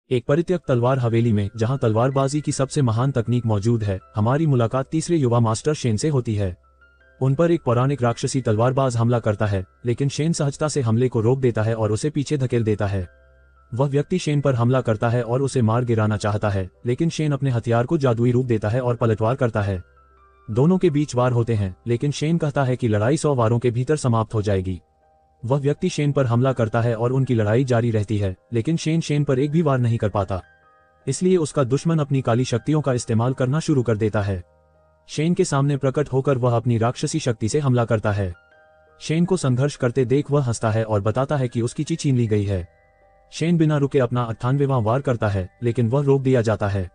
एक परित्यक्त तलवार हवेली में, जहां तलवारबाजी की सबसे महान तकनीक मौजूद है, हमारी मुलाकात तीसरे युवा मास्टर शेन से होती है। उन पर एक पौराणिक राक्षसी तलवारबाज हमला करता है, लेकिन शेन सहजता से हमले को रोक देता है और उसे पीछे धकेल देता है। वह व्यक्ति शेन पर हमला करता है और उसे मार गिराना चाहता है, लेकिन शेन अपने हथियार को जादुई रूप देता है और पलटवार करता है। दोनों के बीच वार होते हैं, लेकिन शेन कहता है कि लड़ाई 100 वारों के भीतर समाप्त हो जाएगी। वह व्यक्ति शेन पर हमला करता है और उनकी लड़ाई जारी रहती है, लेकिन शेन पर एक भी वार नहीं कर पाता। इसलिए उसका दुश्मन अपनी काली शक्तियों का इस्तेमाल करना शुरू कर देता है। शेन के सामने प्रकट होकर वह अपनी राक्षसी शक्ति से हमला करता है। शेन को संघर्ष करते देख वह हंसता है और बताता है कि उसकी चीज छीन ली गई है। शेन बिना रुके अपना 98वां वार करता है, लेकिन वह रोक दिया जाता है।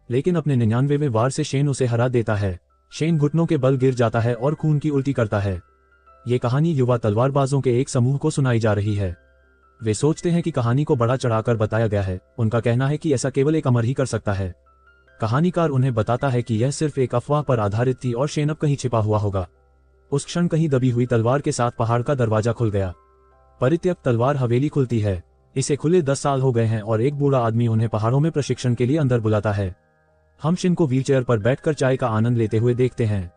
लेकिन अपने 99वें वार से शेन उसे हरा देता है। शेन घुटनों के बल गिर जाता है और खून की उल्टी करता है। ये कहानी युवा तलवारबाजों के एक समूह को सुनाई जा रही है। वे सोचते हैं कि कहानी को बड़ा चढ़ाकर बताया गया है। उनका कहना है कि ऐसा केवल एक अमर ही कर सकता है। कहानीकार उन्हें बताता है कि यह सिर्फ एक अफवाह पर आधारित थी और शेन अब कहीं छिपा हुआ होगा। उस क्षण कहीं दबी हुई तलवार के साथ पहाड़ का दरवाजा खुल गया। परित्यक्त तलवार हवेली खुलती है। इसे खुले 10 साल हो गए हैं और एक बूढ़ा आदमी उन्हें पहाड़ों में प्रशिक्षण के लिए अंदर बुलाता है। हम शेन को व्हीलचेयर पर बैठकर चाय का आनंद लेते हुए देखते हैं।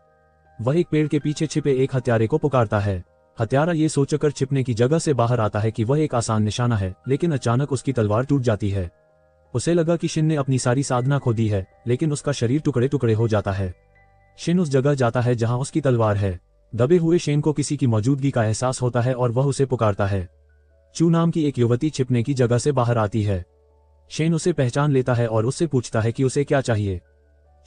वह एक पेड़ के पीछे छिपे एक हत्यारे को पुकारता है। हत्यारा ये सोचकर छिपने की जगह से बाहर आता है कि वह एक आसान निशाना है, लेकिन अचानक उसकी तलवार टूट जाती है। उसे लगा कि शेन ने अपनी सारी साधना खो दी है, लेकिन उसका शरीर टुकड़े टुकड़े हो जाता है। शेन उस जगह जाता है जहां उसकी तलवार है। दबे हुए शेन को किसी की मौजूदगी का एहसास होता है और वह उसे पुकारता है। चू नाम की एक युवती छिपने की जगह से बाहर आती है। शेन उसे पहचान लेता है और उससे पूछता है कि उसे क्या चाहिए।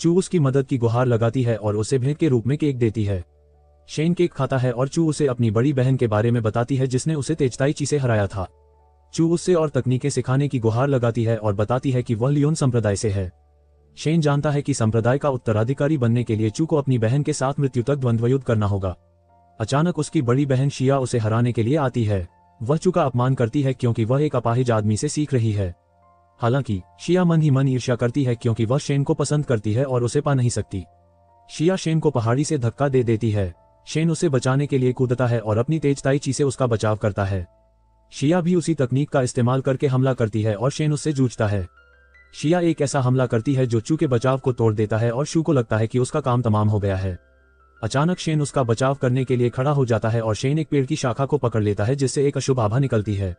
चू उसकी मदद की गुहार लगाती है और उसे भेंट के रूप में केक देती है। शेन केक खाता है और चू उसे अपनी बड़ी बहन के बारे में बताती है जिसने उसे तेजताईची से हराया था। चू उससे और तकनीकें सिखाने की गुहार लगाती है और बताती है कि वह लियोन संप्रदाय से है। शेन जानता है कि संप्रदाय का उत्तराधिकारी बनने के लिए चू को अपनी बहन के साथ मृत्यु तक द्वंद्वयुद्ध करना होगा। अचानक उसकी बड़ी बहन शिया उसे हराने के लिए आती है। वह चू का अपमान करती है क्योंकि वह एक अपाहिज आदमी से सीख रही है। हालांकि शिया मन ही मन ईर्ष्या करती है क्योंकि वह शेन को पसंद करती है और उसे पा नहीं सकती। शिया शेन को पहाड़ी से धक्का दे देती है। शेन उसे बचाने के लिए कूदता है और अपनी तेजताईची से उसका बचाव करता है। शिया भी उसी तकनीक का इस्तेमाल करके हमला करती है और शेन उससे जूझता है। शिया एक ऐसा हमला करती है जो चू के बचाव को तोड़ देता है और शू को लगता है कि उसका काम तमाम हो गया है। अचानक शेन उसका बचाव करने के लिए खड़ा हो जाता है और शेन एक पेड़ की शाखा को पकड़ लेता है जिससे एक अशुभ आभा निकलती है।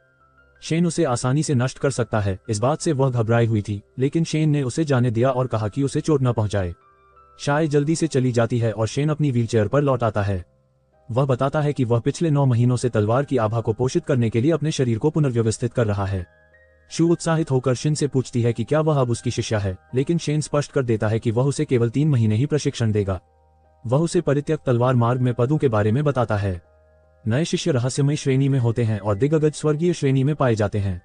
शेन उसे आसानी से नष्ट कर सकता है। इस बात से वह घबराई हुई थी, लेकिन शेन ने उसे जाने दिया और कहा कि उसे चोट न पहुंचाए। शाय जल्दी से चली जाती है और शेन अपनी व्हीलचेयर पर लौट आता है। वह बताता है कि वह पिछले 9 महीनों से तलवार की आभा को पोषित करने के लिए अपने शरीर को पुनर्व्यवस्थित कर रहा है। शू उत्साहित होकर शेन से पूछती है कि क्या वह अब उसकी शिष्या है, लेकिन शेन स्पष्ट कर देता है कि वह उसे केवल 3 महीने ही प्रशिक्षण देगा। वह उसे परित्यक्त तलवार मार्ग में पदों के बारे में बताता है। नए शिष्य रहस्यमय श्रेणी में होते हैं और दिग्गज स्वर्गीय श्रेणी में पाए जाते हैं।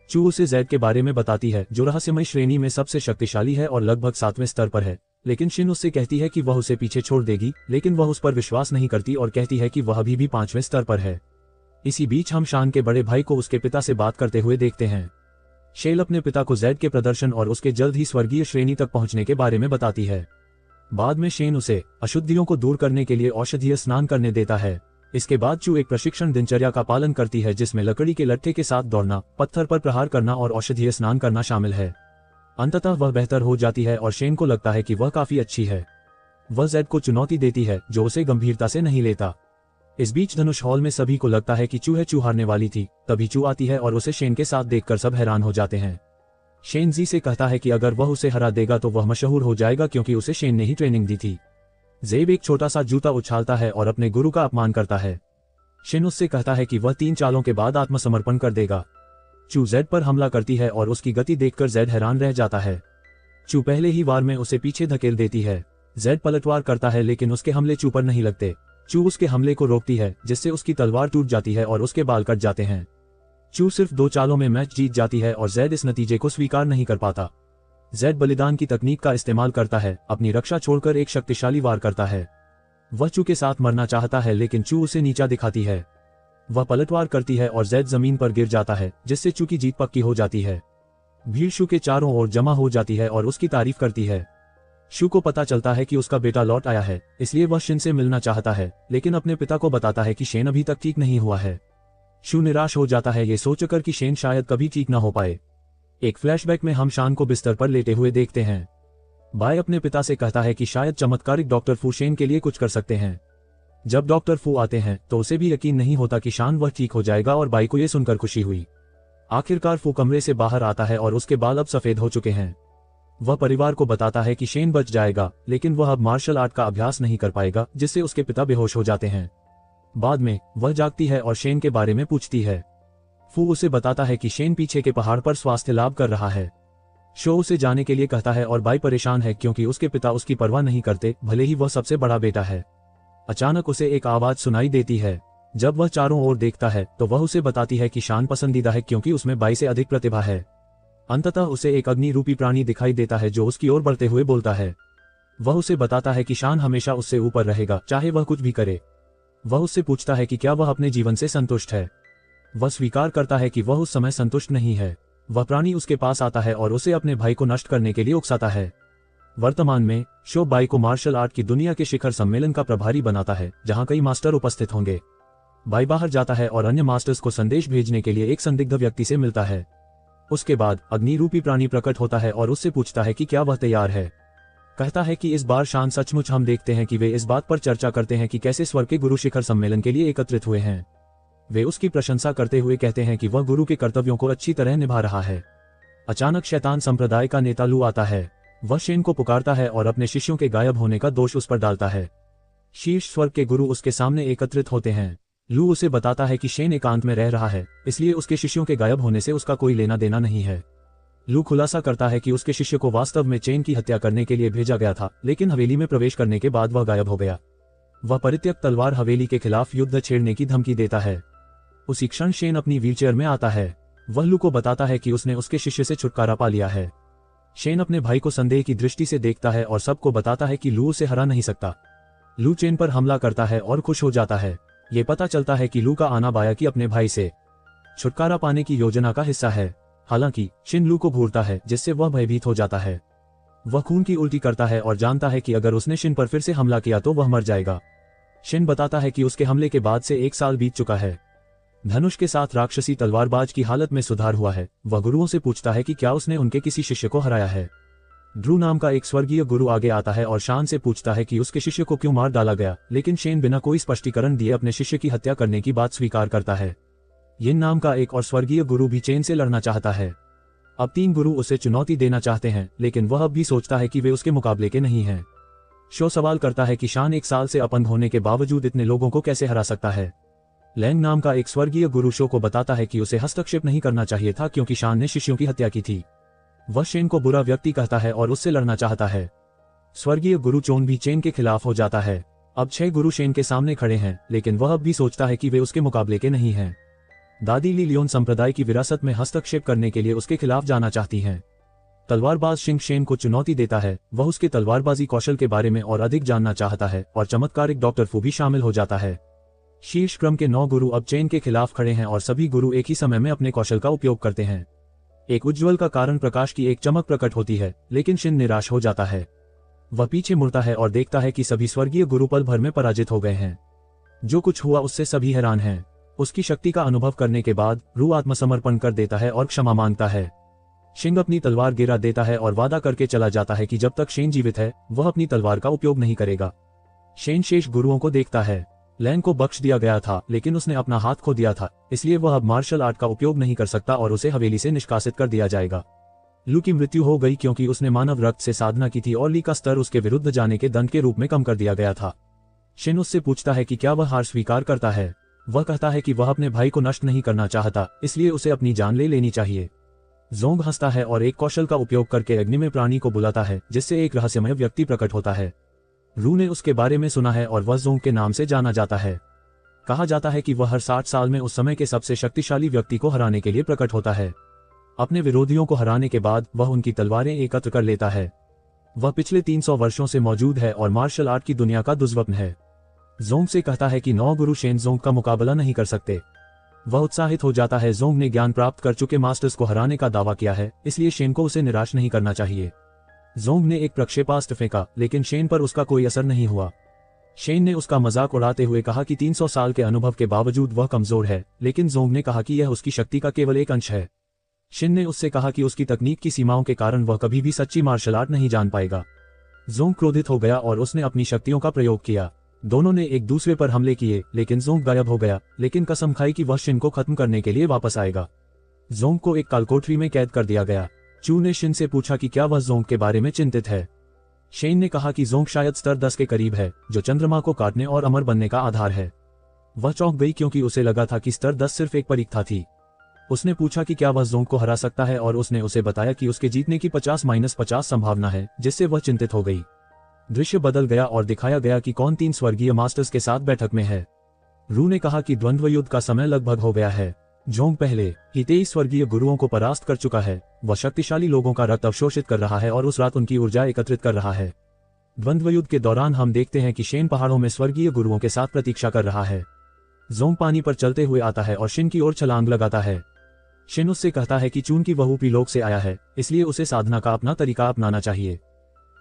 चू उसे ज़ैड के बारे में बताती है, जो रहस्यमय श्रेणी में सबसे शक्तिशाली है और लगभग 7वें स्तर पर है, लेकिन शिन उससे कहती है कि वह उसे पीछे छोड़ देगी, लेकिन वह उस पर विश्वास नहीं करती और कहती है कि वह अभी भी 5वें स्तर पर है। इसी बीच हम शान के बड़े भाई को उसके पिता से बात करते हुए देखते हैं। शेल अपने पिता को ज़ैड के प्रदर्शन और उसके जल्द ही स्वर्गीय श्रेणी तक पहुंचने के बारे में बताती है। बाद में शेन उसे अशुद्धियों को दूर करने के लिए औषधीय स्नान करने देता है। इसके बाद चू एक प्रशिक्षण दिनचर्या का पालन करती है जिसमें लकड़ी के लट्ठे के साथ दौड़ना, पत्थर पर प्रहार करना और औषधीय स्नान करना शामिल है। अंततः वह बेहतर हो जाती है और शेन को लगता है कि वह काफी अच्छी है। वह ज़ैड को चुनौती देती है, जो उसे गंभीरता से नहीं लेता। इस बीच धनुष हॉल में सभी को लगता है कि चू हारने वाली थी। तभी चू आती है और उसे शेन के साथ देखकर सब हैरान हो जाते हैं। शेन जी से कहता है कि अगर वह उसे हरा देगा तो वह मशहूर हो जाएगा क्योंकि उसे शेन ने ही ट्रेनिंग दी थी। ज़ेब एक छोटा सा जूता उछालता है और अपने गुरु का अपमान करता है। शेन उससे कहता है कि वह 3 चालों के बाद आत्मसमर्पण कर देगा। चू ज़ैड पर हमला करती है और उसकी गति देखकर ज़ैड हैरान रह जाता है। चू पहले ही वार में उसे पीछे धकेल देती है। ज़ैड पलटवार करता है लेकिन उसके हमले चू पर नहीं लगते। चू उसके हमले को रोकती है, जिससे उसकी तलवार टूट जाती है और उसके बाल कट जाते हैं। चू सिर्फ 2 चालों में मैच जीत जाती है और ज़ैड इस नतीजे को स्वीकार नहीं कर पाता। ज़ैड बलिदान की तकनीक का इस्तेमाल करता है, अपनी रक्षा छोड़कर एक शक्तिशाली वार करता है। वह चू के साथ मरना चाहता है लेकिन चू उसे नीचा दिखाती है। वह पलटवार करती है और ज़ैड जमीन पर गिर जाता है, जिससे चू की जीत पक्की हो जाती है। भीड़ शू के चारों ओर जमा हो जाती है और उसकी तारीफ करती है। शू को पता चलता है कि उसका बेटा लौट आया है, इसलिए वह शेन से मिलना चाहता है, लेकिन अपने पिता को बताता है कि शेन अभी तक ठीक नहीं हुआ है। शू निराश हो जाता है ये सोचकर कि शेन शायद कभी ठीक न हो पाए। एक फ्लैशबैक में हम शान को बिस्तर पर लेटे हुए देखते हैं। बाय अपने पिता से कहता है कि शायद चमत्कारिक डॉक्टर फू शेन के लिए कुछ कर सकते हैं। जब डॉक्टर फू आते हैं तो उसे भी यकीन नहीं होता कि शान वह ठीक हो जाएगा और बाई को यह सुनकर खुशी हुई। आखिरकार फू कमरे से बाहर आता है और उसके बाल अब सफेद हो चुके हैं। वह परिवार को बताता है कि शेन बच जाएगा, लेकिन वह अब मार्शल आर्ट का अभ्यास नहीं कर पाएगा, जिससे उसके पिता बेहोश हो जाते हैं। बाद में वह जागती है और शेन के बारे में पूछती है। फू उसे बताता है कि शेन पीछे के पहाड़ पर स्वास्थ्य लाभ कर रहा है। शो उसे जाने के लिए कहता है और बाई परेशान है क्योंकि उसके पिता उसकी परवाह नहीं करते, भले ही वह सबसे बड़ा बेटा है। अचानक उसे एक आवाज सुनाई देती है। जब वह चारों ओर देखता है तो वह उसे बताती है कि शान पसंदीदा है क्योंकि उसमें बाई से अधिक प्रतिभा है। अंततः उसे एक अग्नि रूपी प्राणी दिखाई देता है जो उसकी ओर बढ़ते हुए बोलता है। वह उसे बताता है कि शान हमेशा उससे ऊपर रहेगा, चाहे वह कुछ भी करे। वह उससे पूछता है कि क्या वह अपने जीवन से संतुष्ट है। वह स्वीकार करता है कि वह उस समय संतुष्ट नहीं है। वह प्राणी उसके पास आता है और उसे अपने भाई को नष्ट करने के लिए उकसाता है। वर्तमान में शो बाई को मार्शल आर्ट की दुनिया के शिखर सम्मेलन का प्रभारी बनाता है, जहां कई मास्टर उपस्थित होंगे। बाई बाहर जाता है और अन्य मास्टर्स को संदेश भेजने के लिए एक संदिग्ध व्यक्ति से मिलता है। उसके बाद अग्नि रूपी प्राणी प्रकट होता है और उससे पूछता है कि क्या वह तैयार है। कहता है कि इस बार शान सचमुच। हम देखते हैं कि वे इस बात पर चर्चा करते हैं कि कैसे स्वर्ग के गुरु शिखर सम्मेलन के लिए एकत्रित हुए हैं। वे उसकी प्रशंसा करते हुए कहते हैं कि वह गुरु के कर्तव्यों को अच्छी तरह निभा रहा है। अचानक शैतान संप्रदाय का नेता लू आता है। वह शेन को पुकारता है और अपने शिष्यों के गायब होने का दोष उस पर डालता है। शीर्ष स्वर्ग के गुरु उसके सामने एकत्रित होते हैं। लू उसे बताता है कि शेन एकांत में रह रहा है, इसलिए उसके शिष्यों के गायब होने से उसका कोई लेना देना नहीं है। लू खुलासा करता है कि उसके शिष्य को वास्तव में चेन की हत्या करने के लिए भेजा गया था, लेकिन हवेली में प्रवेश करने के बाद वह गायब हो गया। वह परित्यक्त तलवार हवेली के खिलाफ युद्ध छेड़ने की धमकी देता है। उसी क्षण शेन अपनी व्हीलचेयर में आता है। वह लू को बताता है कि उसने उसके शिष्य से छुटकारा पा लिया है। शेन अपने भाई को संदेह की दृष्टि से देखता है और सबको बताता है कि लू उसे हरा नहीं सकता। लू चेन पर हमला करता है और खुश हो जाता है। ये पता चलता है कि लू का आना बाया की अपने भाई से छुटकारा पाने की योजना का हिस्सा है। हालांकि शिन लू को घूरता है, जिससे वह भयभीत हो जाता है। वह खून की उल्टी करता है और जानता है कि अगर उसने शिन पर फिर से हमला किया तो वह मर जाएगा। शिन बताता है कि उसके हमले के बाद से 1 साल बीत चुका है। धनुष के साथ राक्षसी तलवारबाज की हालत में सुधार हुआ है। वह गुरुओं से पूछता है कि क्या उसने उनके किसी शिष्य को हराया है। ड्रू नाम का एक स्वर्गीय गुरु आगे आता है और शान से पूछता है कि उसके शिष्य को क्यों मार डाला गया, लेकिन शेन बिना कोई स्पष्टीकरण दिए अपने शिष्य की हत्या करने की बात स्वीकार करता है। यिन नाम का एक और स्वर्गीय गुरु भी चेन से लड़ना चाहता है। अब 3 गुरु उसे चुनौती देना चाहते हैं, लेकिन वह अब भी सोचता है कि वे उसके मुकाबले के नहीं हैं। शो सवाल करता है कि शान 1 साल से अपंग होने के बावजूद इतने लोगों को कैसे हरा सकता है। लैंग नाम का एक स्वर्गीय गुरु शो को बताता है कि उसे हस्तक्षेप नहीं करना चाहिए था क्योंकि शान ने शिष्यों की हत्या की थी। वह शेन को बुरा व्यक्ति कहता है और उससे लड़ना चाहता है। स्वर्गीय गुरु चोन भी चेन के खिलाफ हो जाता है। अब 6 गुरु शेन के सामने खड़े हैं, लेकिन वह अब भी सोचता है कि वे उसके मुकाबले के नहीं हैं। दादी ली लियोन संप्रदाय की विरासत में हस्तक्षेप करने के लिए उसके खिलाफ जाना चाहती हैं। तलवारबाज शिंग शेन को चुनौती देता है। वह उसके तलवारबाजी कौशल के बारे में और अधिक जानना चाहता है और चमत्कारिक डॉक्टर फू भी शामिल हो जाता है। शीर्ष क्रम के 9 गुरु अब चेन के खिलाफ खड़े हैं और सभी गुरु एक ही समय में अपने कौशल का उपयोग करते हैं। एक उज्ज्वल का कारण प्रकाश की एक चमक प्रकट होती है, लेकिन शिन निराश हो जाता है। वह पीछे मुड़ता है और देखता है कि सभी स्वर्गीय गुरु पल भर में पराजित हो गए हैं। जो कुछ हुआ उससे सभी हैरान हैं। उसकी शक्ति का अनुभव करने के बाद रू आत्मसमर्पण कर देता है और क्षमा मांगता है। शिंग अपनी तलवार गिरा देता है और वादा करके चला जाता है कि जब तक शेन जीवित है वह अपनी तलवार का उपयोग नहीं करेगा। शेन शेष गुरुओं को देखता है। लैंग को बख्श दिया गया था, लेकिन उसने अपना हाथ खो दिया था, इसलिए वह अब मार्शल आर्ट का उपयोग नहीं कर सकता और उसे हवेली से निष्कासित कर दिया जाएगा। लू की मृत्यु हो गई क्योंकि उसने मानव रक्त से साधना की थी और ली का स्तर उसके विरुद्ध जाने के दंड के रूप में कम कर दिया गया था। शिन उससे पूछता है कि क्या वह हार स्वीकार करता है। वह कहता है कि वह अपने भाई को नष्ट नहीं करना चाहता, इसलिए उसे अपनी जान ले लेनी चाहिए। जोंग हंसता है और एक कौशल का उपयोग करके अग्नि में प्राणी को बुलाता है, जिससे एक रहस्यमय व्यक्ति प्रकट होता है। रू ने उसके बारे में सुना है और वह जोंग के नाम से जाना जाता है। कहा जाता है कि वह हर 60 साल में उस समय के सबसे शक्तिशाली व्यक्ति को हराने के लिए प्रकट होता है। अपने विरोधियों को हराने के बाद वह उनकी तलवारें एकत्र कर लेता है। वह पिछले 300 वर्षों से मौजूद है और मार्शल आर्ट की दुनिया का दुर्लभ है। जोंग से कहता है कि 9 गुरु शेन जोंग का मुकाबला नहीं कर सकते। वह उत्साहित हो जाता है। जोंग ने ज्ञान प्राप्त कर चुके मास्टर्स को हराने का दावा किया है, इसलिए शेन को उसे निराश नहीं करना चाहिए। जोंग ने एक प्रक्षेपास्त्र फेंका, लेकिन शेन पर उसका कोई असर नहीं हुआ। शेन ने उसका मजाक उड़ाते हुए कहा कि 300 साल के अनुभव के बावजूद वह कमजोर है, लेकिन जोंग ने कहा कि यह उसकी शक्ति का केवल एक अंश है। शिन ने उससे कहा कि उसकी तकनीक की सीमाओं के कारण वह कभी भी सच्ची मार्शल आर्ट नहीं जान पाएगा। जोंग क्रोधित हो गया और उसने अपनी शक्तियों का प्रयोग किया। दोनों ने एक दूसरे पर हमले किए, लेकिन जोंग गायब हो गया, लेकिन कसम खाई कि वह शिन को खत्म करने के लिए वापस आएगा। जोंग को एक कालकोठरी में कैद कर दिया गया। चू ने शिन से पूछा कि क्या वह जोंग के बारे में चिंतित है। शेन ने कहा कि जोंग शायद स्तर 10 के करीब है, जो चंद्रमा को काटने और अमर बनने का आधार है। वह चौंक गई क्योंकि उसे लगा था कि स्तर 10 सिर्फ एक परीक्षा थी। उसने पूछा कि क्या वह जोंग को हरा सकता है और उसने उसे बताया कि उसके जीतने की 50-50 संभावना है, जिससे वह चिंतित हो गई। दृश्य बदल गया और दिखाया गया कि कौन 3 स्वर्गीय मास्टर्स के साथ बैठक में है। रू ने कहा कि द्वंद्व युद्ध का समय लगभग हो गया है। जोंग पहले ही 23 स्वर्गीय गुरुओं को परास्त कर चुका है। वह शक्तिशाली लोगों का रक्त अवशोषित कर रहा है और उस रात उनकी ऊर्जा एकत्रित कर रहा है। द्वंद्व युद्ध के दौरान हम देखते हैं कि शेन पहाड़ों में स्वर्गीय गुरुओं के साथ प्रतीक्षा कर रहा है। जोंग पानी पर चलते हुए आता है और शिन की ओर छलांग लगाता है। शिन उससे कहता है कि चून की वह ऊपरी लोक से आया है, इसलिए उसे साधना का अपना तरीका अपनाना चाहिए।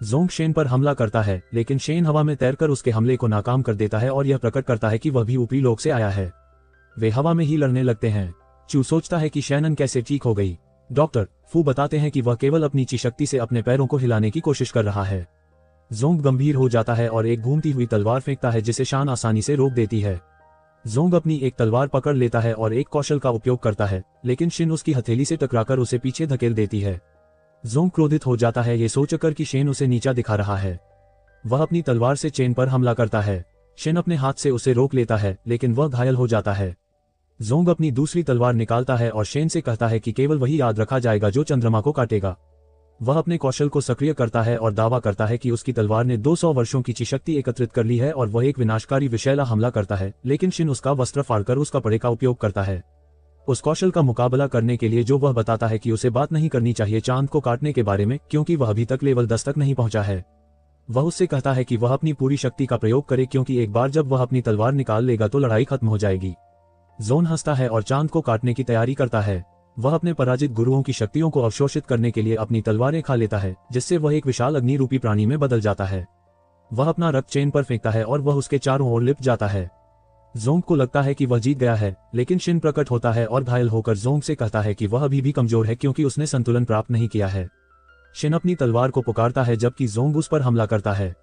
जोंग शेन पर हमला करता है, लेकिन शेन हवा में तैरकर उसके हमले को नाकाम कर देता है और यह प्रकट करता है कि वह भी ऊपरी लोक से आया है। वे हवा में ही लड़ने लगते हैं। चू सोचता है कि शैनन कैसे ठीक हो गई। डॉक्टर फू बताते हैं कि वह केवल अपनी ची शक्ति से अपने पैरों को हिलाने की कोशिश कर रहा है। जोंग गंभीर हो जाता है और एक घूमती हुई तलवार फेंकता है, जिसे शान आसानी से रोक देती है। जोंग अपनी एक तलवार पकड़ लेता है और एक कौशल का उपयोग करता है, लेकिन शिन उसकी हथेली से टकराकर उसे पीछे धकेल देती है। जोंग क्रोधित हो जाता है, ये सोचकर कि शेन उसे नीचा दिखा रहा है। वह अपनी तलवार से चेन पर हमला करता है। शेन अपने हाथ से उसे रोक लेता है, लेकिन वह घायल हो जाता है। जोंग अपनी दूसरी तलवार निकालता है और शेन से कहता है कि केवल वही याद रखा जाएगा जो चंद्रमा को काटेगा। वह अपने कौशल को सक्रिय करता है और दावा करता है कि उसकी तलवार ने 200 वर्षों की ची शक्ति एकत्रित कर ली है और वह एक विनाशकारी विषैला हमला करता है, लेकिन शिन उसका वस्त्र फाड़कर उस कपड़े का उपयोग करता है। उस कौशल का मुकाबला करने के लिए जो वह बताता है कि उसे बात नहीं करनी चाहिए चांद को काटने के बारे में, क्योंकि वह अभी तक लेवल 10 तक नहीं पहुंचा है। वह उससे कहता है कि वह अपनी पूरी शक्ति का प्रयोग करे, क्योंकि एक बार जब वह अपनी तलवार निकाल लेगा तो लड़ाई खत्म हो जाएगी। जोन हंसता है और चांद को काटने की तैयारी करता है। वह अपने पराजित गुरुओं की शक्तियों को अवशोषित करने के लिए अपनी तलवारें खा लेता है, जिससे वह एक विशाल अग्नि रूपी प्राणी में बदल जाता है। वह अपना रक्त चेन पर फेंकता है और वह उसके चारों ओर लिपट जाता है। जोंग को लगता है कि वह जीत गया है, लेकिन शिन प्रकट होता है और घायल होकर जोंग से कहता है कि वह अभी भी कमजोर है क्योंकि उसने संतुलन प्राप्त नहीं किया है। शिन अपनी तलवार को पुकारता है जबकि जोंग उस पर हमला करता है।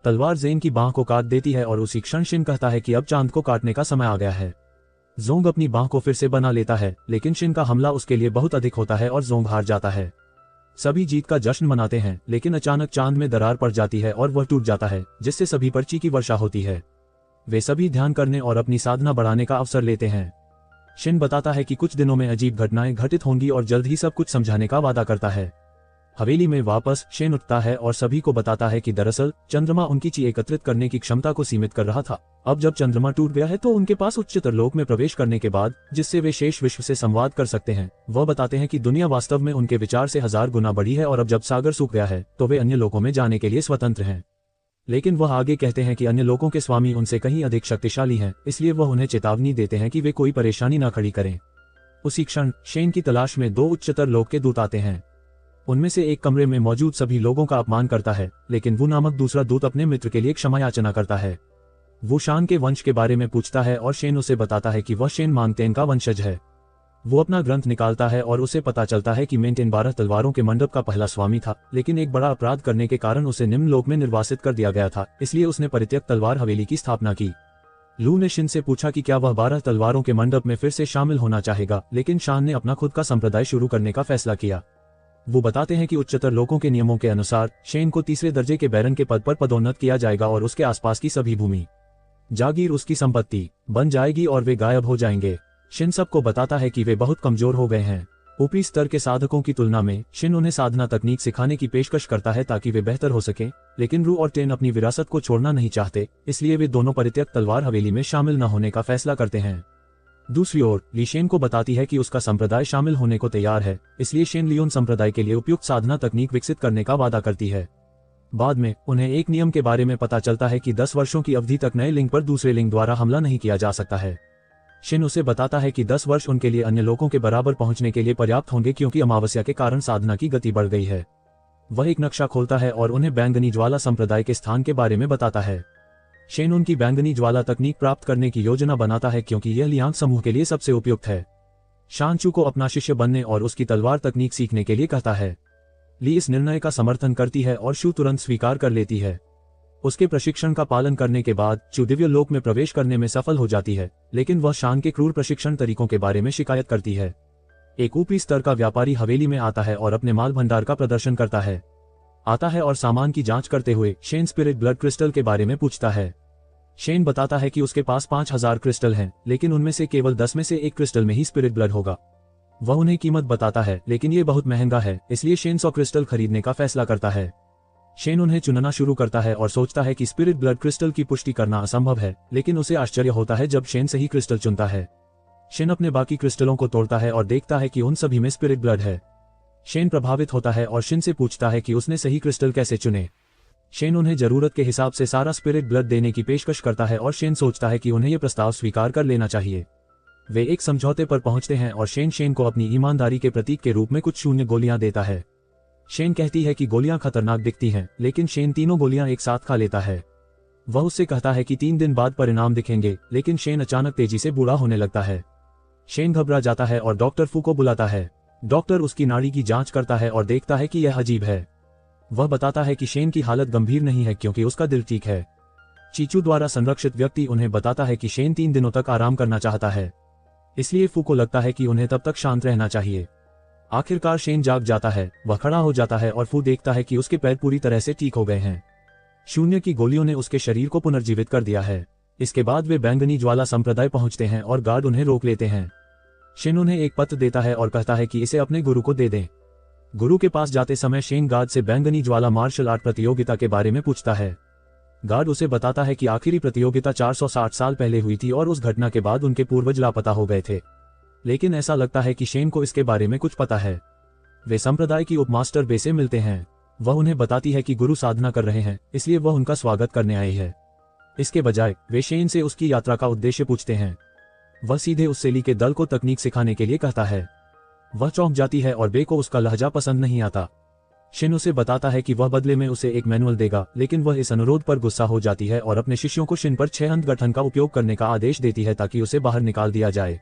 तलवार जेन की बांह को काट देती है और उसी क्षण शिन कहता है कि अब चांद को काटने का समय आ गया है। जोंग अपनी बांह को फिर से बना लेता है, लेकिन शिन का हमला उसके लिए बहुत अधिक होता है और जोंग हार जाता है। सभी जीत का जश्न मनाते हैं, लेकिन अचानक चांद में दरार पड़ जाती है और वह टूट जाता है, जिससे सभी पर ची की वर्षा होती है। वे सभी ध्यान करने और अपनी साधना बढ़ाने का अवसर लेते हैं। शिन बताता है कि कुछ दिनों में अजीब घटनाएं घटित होंगी और जल्द ही सब कुछ समझाने का वादा करता है। हवेली में वापस शिन उठता है और सभी को बताता है कि दरअसल चंद्रमा उनकी ची एकत्रित करने की क्षमता को सीमित कर रहा था। अब जब चंद्रमा टूट गया है तो उनके पास उच्चतर लोक में प्रवेश करने के बाद, जिससे वे शेष विश्व से संवाद कर सकते हैं। वह बताते हैं कि दुनिया वास्तव में उनके विचार से 1000 गुना बड़ी है और अब जब सागर सूख गया है तो वे अन्य लोकों में जाने के लिए स्वतंत्र हैं। लेकिन वह आगे कहते हैं कि अन्य लोकों के स्वामी उनसे कहीं अधिक शक्तिशाली हैं, इसलिए वह उन्हें चेतावनी देते हैं कि वे कोई परेशानी न खड़ी करें। उसी क्षण शेन की तलाश में 2 उच्चतर लोक के दूत आते हैं। उनमें से एक कमरे में मौजूद सभी लोगों का अपमान करता है, लेकिन वू नामक दूसरा दूत अपने मित्र के लिए क्षमा याचना करता है। वो शान के वंश के बारे में पूछता है और शेन उसे बताता है कि वह शेन मांगतेन का वंशज है। वो अपना ग्रंथ निकालता है और उसे पता चलता है कि मेंटेन 12 तलवारों के मंडप का पहला स्वामी था, लेकिन एक बड़ा अपराध करने के कारण उसे निम्न लोक में निर्वासित कर दिया गया था, इसलिए उसने परित्यक्त तलवार हवेली की स्थापना की। लू ने शिन से पूछा कि क्या वह 12 तलवारों के मंडप में फिर से शामिल होना चाहेगा, लेकिन शान ने अपना खुद का संप्रदाय शुरू करने का फैसला किया। वो बताते हैं कि उच्चतर लोकों के नियमों के अनुसार शेन को तीसरे दर्जे के बैरन के पद पर पदोन्नत किया जाएगा और उसके आसपास की सभी भूमि जागीर उसकी संपत्ति बन जाएगी और वे गायब हो जाएंगे। शिन सबको बताता है कि वे बहुत कमजोर हो गए हैं। ऊपरी स्तर के साधकों की तुलना में शिन उन्हें साधना तकनीक सिखाने की पेशकश करता है ताकि वे बेहतर हो सकें, लेकिन रू और टेन अपनी विरासत को छोड़ना नहीं चाहते, इसलिए वे दोनों परित्यक्त तलवार हवेली में शामिल न होने का फैसला करते हैं। दूसरी ओर ली शेन को बताती है कि उसका संप्रदाय शामिल होने को तैयार है, इसलिए शेन लियोन संप्रदाय के लिए उपयुक्त साधना तकनीक विकसित करने का वादा करती है। बाद में उन्हें एक नियम के बारे में पता चलता है कि 10 वर्षों की अवधि तक नए लिंग पर दूसरे लिंग द्वारा हमला नहीं किया जा सकता है। शिन उसे बताता है कि 10 वर्ष उनके लिए अन्य लोगों के बराबर पहुंचने के लिए पर्याप्त होंगे, क्योंकि अमावस्या के कारण साधना की गति बढ़ गई है। वह एक नक्शा खोलता है और उन्हें बैंगनी ज्वाला संप्रदाय के स्थान के बारे में बताता है। शेन उनकी बैंगनी ज्वाला तकनीक प्राप्त करने की योजना बनाता है, क्योंकि यह लियांग समूह के लिए सबसे उपयुक्त है। शान चू को अपना शिष्य बनने और उसकी तलवार तकनीक सीखने के लिए कहता है। ली इस निर्णय का समर्थन करती है और शू तुरंत स्वीकार कर लेती है। उसके प्रशिक्षण का पालन करने के बाद चू दिव्य लोक में प्रवेश करने में सफल हो जाती है, लेकिन वह शान के क्रूर प्रशिक्षण तरीकों के बारे में शिकायत करती है। एक ऊपरी स्तर का व्यापारी हवेली में आता है और अपने माल भंडार का प्रदर्शन करता है। आता है और सामान की जांच करते हुए शेन स्पिरिट ब्लड क्रिस्टल के बारे में पूछता है। शेन बताता है कि उसके पास 5000 क्रिस्टल हैं, लेकिन उनमें से केवल 10 में से एक क्रिस्टल में ही स्पिरिट ब्लड होगा। वह उन्हें कीमत बताता है, लेकिन ये बहुत महंगा है, इसलिए शेन 100 क्रिस्टल खरीदने का फैसला करता है। शेन उन्हें चुनना शुरू करता है और सोचता है कि स्पिरिट ब्लड क्रिस्टल की पुष्टि करना असंभव है, लेकिन उसे आश्चर्य होता है जब शेन सही क्रिस्टल चुनता है। शेन अपने बाकी क्रिस्टलों को तोड़ता है और देखता है कि उन सभी में स्पिरिट ब्लड है। शेन प्रभावित होता है और शेन से पूछता है कि उसने सही क्रिस्टल कैसे चुने। शेन उन्हें जरूरत के हिसाब से सारा स्पिरिट ब्लड देने की पेशकश करता है और शेन सोचता है कि उन्हें यह प्रस्ताव स्वीकार कर लेना चाहिए। वे एक समझौते पर पहुंचते हैं और शेन को अपनी ईमानदारी के प्रतीक के रूप में कुछ शून्य गोलियां देता है। शेन कहती है कि गोलियां खतरनाक दिखती हैं, लेकिन शेन तीनों गोलियां एक साथ खा लेता है। वह उससे कहता है कि 3 दिन बाद परिणाम दिखेंगे, लेकिन शेन अचानक तेजी से बूढ़ा होने लगता है। शेन घबरा जाता है और डॉक्टर फू को बुलाता है। डॉक्टर उसकी नाड़ी की जांच करता है और देखता है कि यह अजीब है। वह बताता है कि शेन की हालत गंभीर नहीं है क्योंकि उसका दिल ठीक है। चीचू द्वारा संरक्षित व्यक्ति उन्हें बताता है कि शेन 3 दिनों तक आराम करना चाहता है, इसलिए फू को लगता है कि उन्हें तब तक शांत रहना चाहिए। आखिरकार शेन जाग जाता है, वह खड़ा हो जाता है और फू देखता है कि उसके पैर पूरी तरह से ठीक हो गए हैं। शून्य की गोलियों ने उसके शरीर को पुनर्जीवित कर दिया है। इसके बाद वे बैंगनी ज्वाला संप्रदाय पहुंचते हैं और गार्ड उन्हें रोक लेते हैं। शेन उन्हें एक पत्र देता है और कहता है कि इसे अपने गुरु को दे दें। गुरु के पास जाते समय शेन गार्ड से बैंगनी ज्वाला मार्शल आर्ट प्रतियोगिता के बारे में पूछता है। गार्ड उसे बताता है कि आखिरी प्रतियोगिता 460 साल पहले हुई थी और उस घटना के बाद उनके पूर्वज लापता हो गए थे, लेकिन ऐसा लगता है कि शेन को इसके बारे में कुछ पता है। वे संप्रदाय की उपमास्टर बे से मिलते हैं। वह उन्हें बताती है कि गुरु साधना कर रहे हैं, इसलिए वह उनका स्वागत करने आई है। इसके बजाय वे शेन से उसकी यात्रा का उद्देश्य पूछते हैं। वह सीधे उस सेली के दल को तकनीक सिखाने के लिए कहता है। वह चौंक जाती है और बे को उसका लहजा पसंद नहीं आता। शेन उसे बताता है कि वह बदले में उसे एक मैनुअल देगा, लेकिन वह इस अनुरोध पर गुस्सा हो जाती है और अपने शिष्यों को शेन पर 6 अंत गठन का उपयोग करने का आदेश देती है ताकि उसे बाहर निकाल दिया जाए।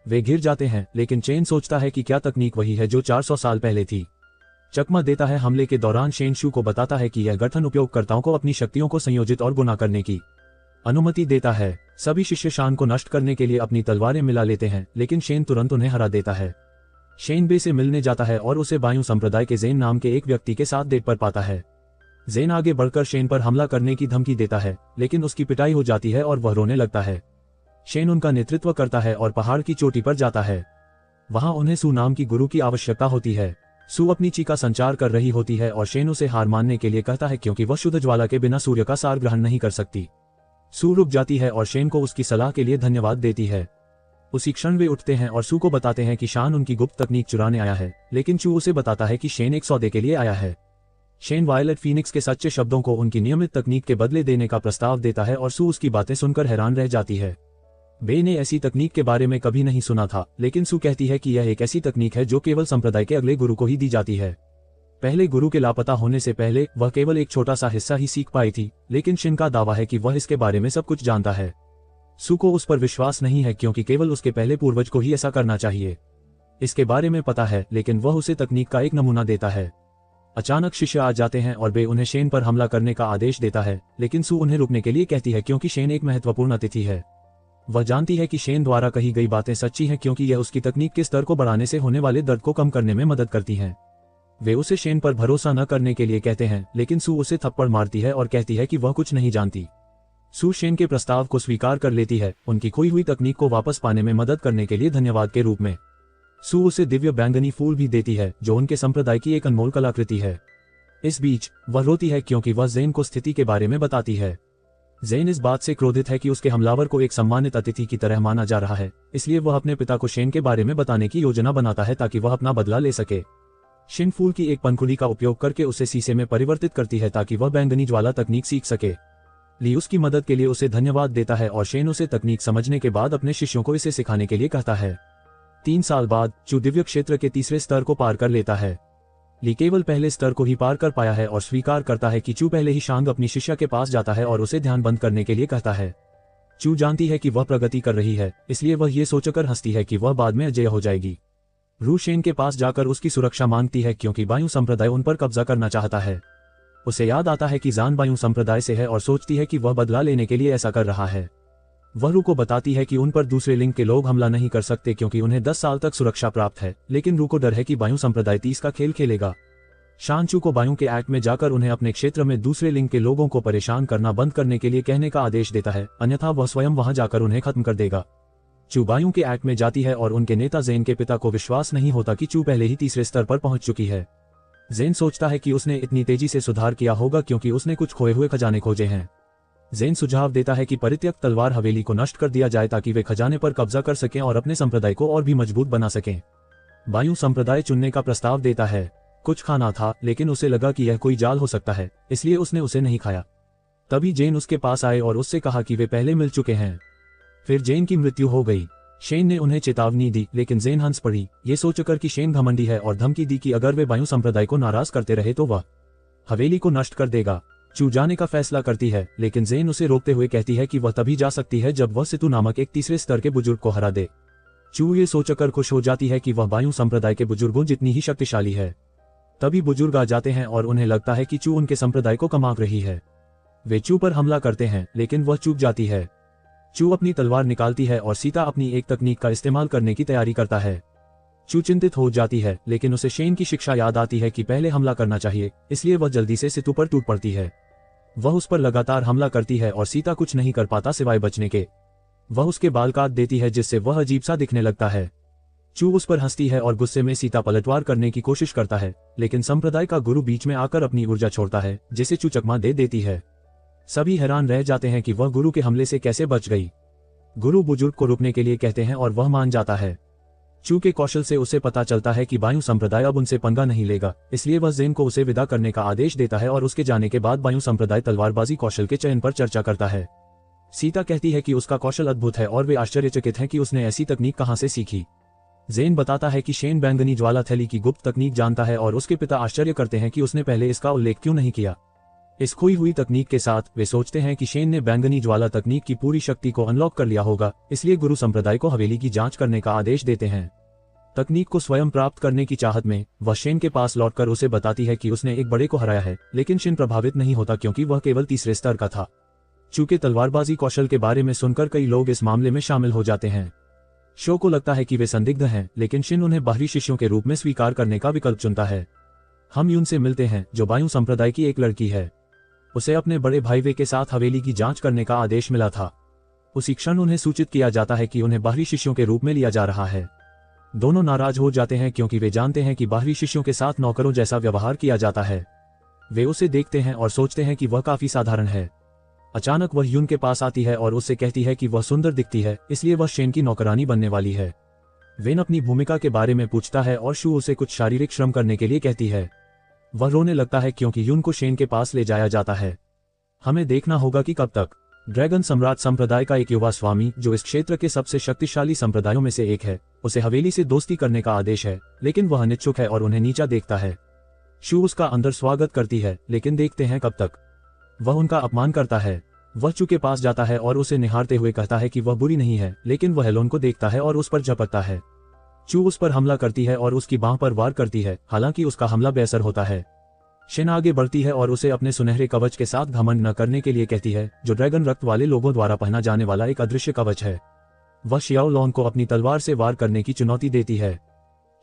वे घिर जाते हैं, लेकिन शेन सोचता है कि क्या तकनीक वही है जो 400 साल पहले थी। चकमा देता है। हमले के दौरान शेन शू को बताता है कि यह गठन उपयोगकर्ताओं को अपनी शक्तियों को संयोजित और गुना करने की अनुमति देता है। सभी शिष्य शान को नष्ट करने के लिए अपनी तलवारें मिला लेते हैं, लेकिन शेन तुरंत उन्हें हरा देता है। शेन बे से मिलने जाता है और उसे बायू संप्रदाय के जेन नाम के एक व्यक्ति के साथ डेट पर पाता है। जेन आगे बढ़कर शेन पर हमला करने की धमकी देता है, लेकिन उसकी पिटाई हो जाती है और वह रोने लगता है। शेन उनका नेतृत्व करता है और पहाड़ की चोटी पर जाता है। वहां उन्हें सू नाम की गुरु की आवश्यकता होती है। सू अपनी ची का संचार कर रही होती है और शेन उसे हार मानने के लिए कहता है क्योंकि वह शुद्ध ज्वाला के बिना सूर्य का सार ग्रहण नहीं कर सकती। सू रुक जाती है और शेन को उसकी सलाह के लिए धन्यवाद देती है। उसी क्षण वे उठते हैं और सू को बताते हैं कि शान उनकी गुप्त तकनीक चुराने आया है, लेकिन चू उसे बताता है कि शेन एक सौदे के लिए आया है। शेन वायलेट फीनिक्स के सच्चे शब्दों को उनकी नियमित तकनीक के बदले देने का प्रस्ताव देता है और सू उसकी बातें सुनकर हैरान रह जाती है। बे ने ऐसी तकनीक के बारे में कभी नहीं सुना था, लेकिन सू कहती है कि यह एक ऐसी तकनीक है जो केवल संप्रदाय के अगले गुरु को ही दी जाती है। पहले गुरु के लापता होने से पहले वह केवल एक छोटा सा हिस्सा ही सीख पाई थी, लेकिन शिन का दावा है कि वह इसके बारे में सब कुछ जानता है। सू को उस पर विश्वास नहीं है क्योंकि केवल उसके पहले पूर्वज को ही ऐसा करना चाहिए। इसके बारे में पता है, लेकिन वह उसे तकनीक का एक नमूना देता है। अचानक शिष्य आ जाते हैं और बे उन्हें शेन पर हमला करने का आदेश देता है, लेकिन सू उन्हें रुकने के लिए कहती है क्योंकि शेन एक महत्वपूर्ण अतिथि है। वह जानती है कि शेन द्वारा कही गई बातें सच्ची हैं क्योंकि यह उसकी तकनीक के स्तर को बढ़ाने से होने वाले दर्द को कम करने में मदद करती हैं। वे उसे शेन पर भरोसा न करने के लिए कहते हैं, लेकिन सू उसे थप्पड़ मारती है और कहती है कि वह कुछ नहीं जानती। सू शेन के प्रस्ताव को स्वीकार कर लेती है, उनकी खोई हुई तकनीक को वापस पाने में मदद करने के लिए धन्यवाद के रूप में। सू उसे दिव्य बैंगनी फूल भी देती है जो उनके संप्रदाय की एक अनमोल कलाकृति है। इस बीच वह रोती है क्योंकि वह जेन को स्थिति के बारे में बताती है। जेन इस बात से क्रोधित है कि उसके हमलावर को एक सम्मानित अतिथि की तरह माना जा रहा है, इसलिए वह अपने पिता को शेन के बारे में बताने की योजना बनाता है ताकि वह अपना बदला ले सके। शेन फूल की एक पंखुड़ी का उपयोग करके उसे शीशे में परिवर्तित करती है ताकि वह बैंगनी ज्वाला तकनीक सीख सके। ली उसकी मदद के लिए उसे धन्यवाद देता है और शेन उसे तकनीक समझने के बाद अपने शिष्यों को इसे सिखाने के लिए कहता है। 3 साल बाद चू दिव्य क्षेत्र के तीसरे स्तर को पार कर लेता है। ली केवल पहले स्तर को ही पार कर पाया है और स्वीकार करता है कि चू पहले ही शांग अपनी शिष्या के पास जाता है और उसे ध्यान बंद करने के लिए कहता है। चू जानती है कि वह प्रगति कर रही है, इसलिए वह ये सोचकर हंसती है कि वह बाद में अजय हो जाएगी। रू शेन के पास जाकर उसकी सुरक्षा मांगती है क्योंकि बायू संप्रदाय उन पर कब्जा करना चाहता है। उसे याद आता है कि जान बायू संप्रदाय से है और सोचती है कि वह बदला लेने के लिए ऐसा कर रहा है। वह रू को बताती है कि उन पर दूसरे लिंग के लोग हमला नहीं कर सकते क्योंकि उन्हें 10 साल तक सुरक्षा प्राप्त है, लेकिन रू को डर है कि बायू संप्रदाय 30 का खेल खेलेगा। शानचू को बायू के एक्ट में जाकर उन्हें अपने क्षेत्र में दूसरे लिंग के लोगों को परेशान करना बंद करने के लिए कहने का आदेश देता है, अन्यथा वह स्वयं वहां जाकर उन्हें खत्म कर देगा। चू बायू के एक्ट में जाती है और उनके नेता जेन के पिता को विश्वास नहीं होता कि चू पहले ही तीसरे स्तर पर पहुंच चुकी है। जेन सोचता है कि उसने इतनी तेजी से सुधार किया होगा क्योंकि उसने कुछ खोए हुए खजाने खोजे हैं। जेन सुझाव देता है कि परित्यक्त तलवार हवेली को नष्ट कर दिया जाए ताकि वे खजाने पर कब्जा कर सकें और अपने संप्रदाय को और भी मजबूत बना सकें। बायू संप्रदाय चुनने का प्रस्ताव देता है। कुछ खाना था, लेकिन उसे लगा कि यह कोई जाल हो सकता है, इसलिए उसने उसे नहीं खाया। तभी जेन उसके पास आए और उससे कहा कि वे पहले मिल चुके हैं। फिर जेन की मृत्यु हो गई। शेन ने उन्हें चेतावनी दी, लेकिन जेन हंस पड़ी, ये सोचकर कि शेन घमंडी है, और धमकी दी कि अगर वे बायू संप्रदाय को नाराज करते रहे तो वह हवेली को नष्ट कर देगा। चू जाने का फैसला करती है, लेकिन जेन उसे रोकते हुए कहती है कि वह तभी जा सकती है जब वह सितु नामक एक तीसरे स्तर के बुजुर्ग को हरा दे। चू ये सोचकर खुश हो जाती है कि वह बायू संप्रदाय के बुजुर्गों जितनी ही शक्तिशाली है। तभी बुजुर्ग आ जाते हैं और उन्हें लगता है कि चू उनके संप्रदाय को कमा रही है। वे चू पर हमला करते हैं, लेकिन वह चूक जाती है। चू अपनी तलवार निकालती है और सीता अपनी एक तकनीक का इस्तेमाल करने की तैयारी करता है। चू चिंतित हो जाती है, लेकिन उसे शेन की शिक्षा याद आती है कि पहले हमला करना चाहिए, इसलिए वह जल्दी से सितु पर टूट पड़ती है। वह उस पर लगातार हमला करती है और सीता कुछ नहीं कर पाता सिवाय बचने के। वह उसके बाल काट देती है जिससे वह अजीब सा दिखने लगता है। चू उस पर हंसती है और गुस्से में सीता पलटवार करने की कोशिश करता है, लेकिन संप्रदाय का गुरु बीच में आकर अपनी ऊर्जा छोड़ता है, जिसे चू चकमा दे देती है। सभी हैरान रह जाते हैं कि वह गुरु के हमले से कैसे बच गई। गुरु बुजुर्ग को रुकने के लिए कहते हैं और वह मान जाता है। चू के कौशल से उसे पता चलता है कि बायू संप्रदाय अब उनसे पंगा नहीं लेगा, इसलिए वह जेन को उसे विदा करने का आदेश देता है और उसके जाने के बाद बायू संप्रदाय तलवारबाजी कौशल के चयन पर चर्चा करता है। सीता कहती है कि उसका कौशल अद्भुत है और वे आश्चर्यचकित हैं कि उसने ऐसी तकनीक कहां से सीखी। जेन बताता है कि शेन बैंगनी ज्वाला थैली की गुप्त तकनीक जानता है और उसके पिता आश्चर्य करते हैं कि उसने पहले इसका उल्लेख क्यों नहीं किया। इस खोई हुई तकनीक के साथ वे सोचते हैं कि शेन ने बैंगनी ज्वाला तकनीक की पूरी शक्ति को अनलॉक कर लिया होगा, इसलिए गुरु संप्रदाय को हवेली की जांच करने का आदेश देते हैं। तकनीक को स्वयं प्राप्त करने की चाहत में वह शेन के पास लौटकर उसे बताती है कि उसने एक बड़े को हराया है, लेकिन शेन प्रभावित नहीं होता क्योंकि वह केवल तीसरे स्तर का था। चूंकि तलवारबाजी कौशल के बारे में सुनकर कई लोग इस मामले में शामिल हो जाते हैं। शो को लगता है कि वे संदिग्ध हैं, लेकिन शिन उन्हें बाहरी शिष्यों के रूप में स्वीकार करने का विकल्प चुनता है। हम यून से मिलते हैं, जो बायू संप्रदाय की एक लड़की है। उसे अपने बड़े भाई वे के साथ हवेली की जांच करने का आदेश मिला था। उसी क्षण उन्हें सूचित किया जाता है कि उन्हें बाहरी शिष्यों के रूप में लिया जा रहा है। दोनों नाराज हो जाते हैं क्योंकि वे जानते हैं कि बाहरी शिष्यों के साथ नौकरों जैसा व्यवहार किया जाता है। वे उसे देखते हैं और सोचते हैं कि वह काफी साधारण है। अचानक वह यून के पास आती है और उससे कहती है कि वह सुंदर दिखती है, इसलिए वह शेन की नौकरानी बनने वाली है। वेन अपनी भूमिका के बारे में पूछता है और शू उसे कुछ शारीरिक श्रम करने के लिए कहती है। वह रोने लगता है क्योंकि यून को शेन के पास ले जाया जाता है। हमें देखना होगा कि कब तक। ड्रैगन सम्राट संप्रदाय का एक युवा स्वामी, जो इस क्षेत्र के सबसे शक्तिशाली संप्रदायों में से एक है, उसे हवेली से दोस्ती करने का आदेश है, लेकिन वह अनिच्छुक है और उन्हें नीचा देखता है। शू उसका अंदर स्वागत करती है, लेकिन देखते हैं कब तक। वह उनका अपमान करता है। वह चू के पास जाता है और उसे निहारते हुए कहता है कि वह बुरी नहीं है, लेकिन वह हेलोन को देखता है और उस पर झपटता है। चू उस पर हमला करती है और उसकी बांह पर वार करती है, हालांकि उसका हमला बेअसर होता है। शिन आगे बढ़ती है और उसे अपने सुनहरे कवच के साथ घमंड न करने के लिए कहती है, जो ड्रैगन रक्त वाले लोगों द्वारा पहना जाने वाला एक अदृश्य कवच है। वह शियाओ लॉन को अपनी तलवार से वार करने की चुनौती देती है।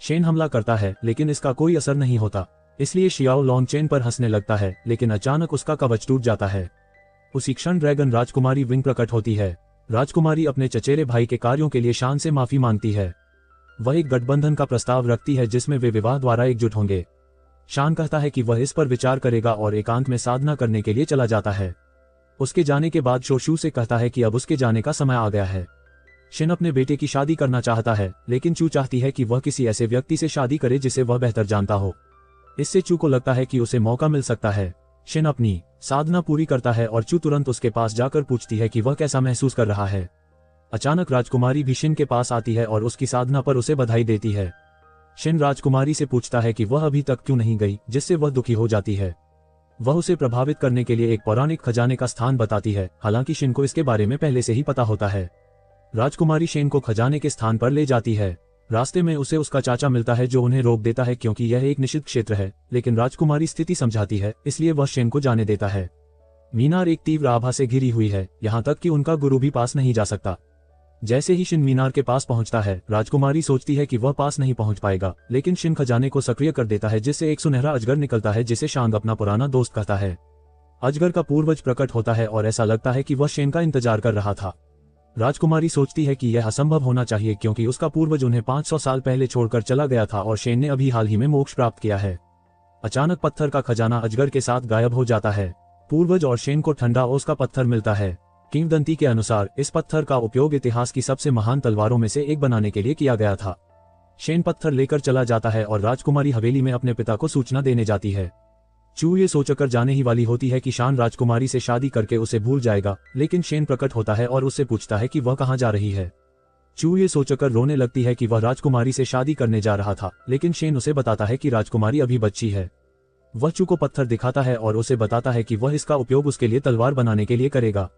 शेन हमला करता है, लेकिन इसका कोई असर नहीं होता, इसलिए शियाओ लॉन चेन पर हंसने लगता है, लेकिन अचानक उसका कवच टूट जाता है। उसी क्षण ड्रैगन राजकुमारी विंग प्रकट होती है। राजकुमारी अपने चचेरे भाई के कार्यों के लिए शान से माफी मांगती है। वह एक गठबंधन का प्रस्ताव रखती है जिसमें वे विवाह द्वारा एकजुट होंगे। शान कहता है कि वह इस पर विचार करेगा और एकांत में साधना करने के लिए चला जाता है। उसके जाने के बाद शोशू से कहता है कि अब उसके जाने का समय आ गया है। शिन अपने बेटे की शादी करना चाहता है, लेकिन चू चाहती है कि वह किसी ऐसे व्यक्ति से शादी करे जिसे वह बेहतर जानता हो। इससे चू को लगता है कि उसे मौका मिल सकता है। शिन अपनी साधना पूरी करता है और चू तुरंत उसके पास जाकर पूछती है कि वह कैसा महसूस कर रहा है। अचानक राजकुमारी भी शिन के पास आती है और उसकी साधना पर उसे बधाई देती है। शिन राजकुमारी से पूछता है कि वह अभी तक क्यों नहीं गई, जिससे वह दुखी हो जाती है। वह उसे प्रभावित करने के लिए एक पौराणिक खजाने का स्थान बताती है, हालांकि शिन को इसके बारे में पहले से ही पता होता है। राजकुमारी शेन को खजाने के स्थान पर ले जाती है। रास्ते में उसे उसका चाचा मिलता है जो उन्हें रोक देता है क्योंकि यह एक निषिद्ध क्षेत्र है, लेकिन राजकुमारी स्थिति समझाती है, इसलिए वह शेन को जाने देता है। मीनार एक तीव्र आभा से घिरी हुई है, यहाँ तक कि उनका गुरु भी पास नहीं जा सकता। जैसे ही शिन मीनार के पास पहुंचता है, राजकुमारी सोचती है कि वह पास नहीं पहुंच पाएगा, लेकिन शिन खजाने को सक्रिय कर देता है जिससे एक सुनहरा अजगर निकलता है जिसे शांग अपना पुराना दोस्त कहता है। अजगर का पूर्वज प्रकट होता है और ऐसा लगता है कि वह शेन का इंतजार कर रहा था। राजकुमारी सोचती है कि यह असंभव होना चाहिए क्योंकि उसका पूर्वज उन्हें 500 साल पहले छोड़कर चला गया था और शेन ने अभी हाल ही में मोक्ष प्राप्त किया है। अचानक पत्थर का खजाना अजगर के साथ गायब हो जाता है। पूर्वज और शेन को ठंडा ओस का पत्थर मिलता है। किंवदंती के अनुसार इस पत्थर का उपयोग इतिहास की सबसे महान तलवारों में से एक बनाने के लिए किया गया था। शेन पत्थर लेकर चला जाता है और राजकुमारी हवेली में अपने पिता को सूचना देने जाती है। चू ये सोचकर जाने ही वाली होती है कि शान राजकुमारी से शादी करके उसे भूल जाएगा, लेकिन शेन प्रकट होता है और उससे पूछता है कि वह कहाँ जा रही है। चू ये सोचकर रोने लगती है कि वह राजकुमारी से शादी करने जा रहा था, लेकिन शेन उसे बताता है कि राजकुमारी अभी बच्ची है। वह चू को पत्थर दिखाता है और उसे बताता है कि वह इसका उपयोग उसके लिए तलवार बनाने के लिए करेगा।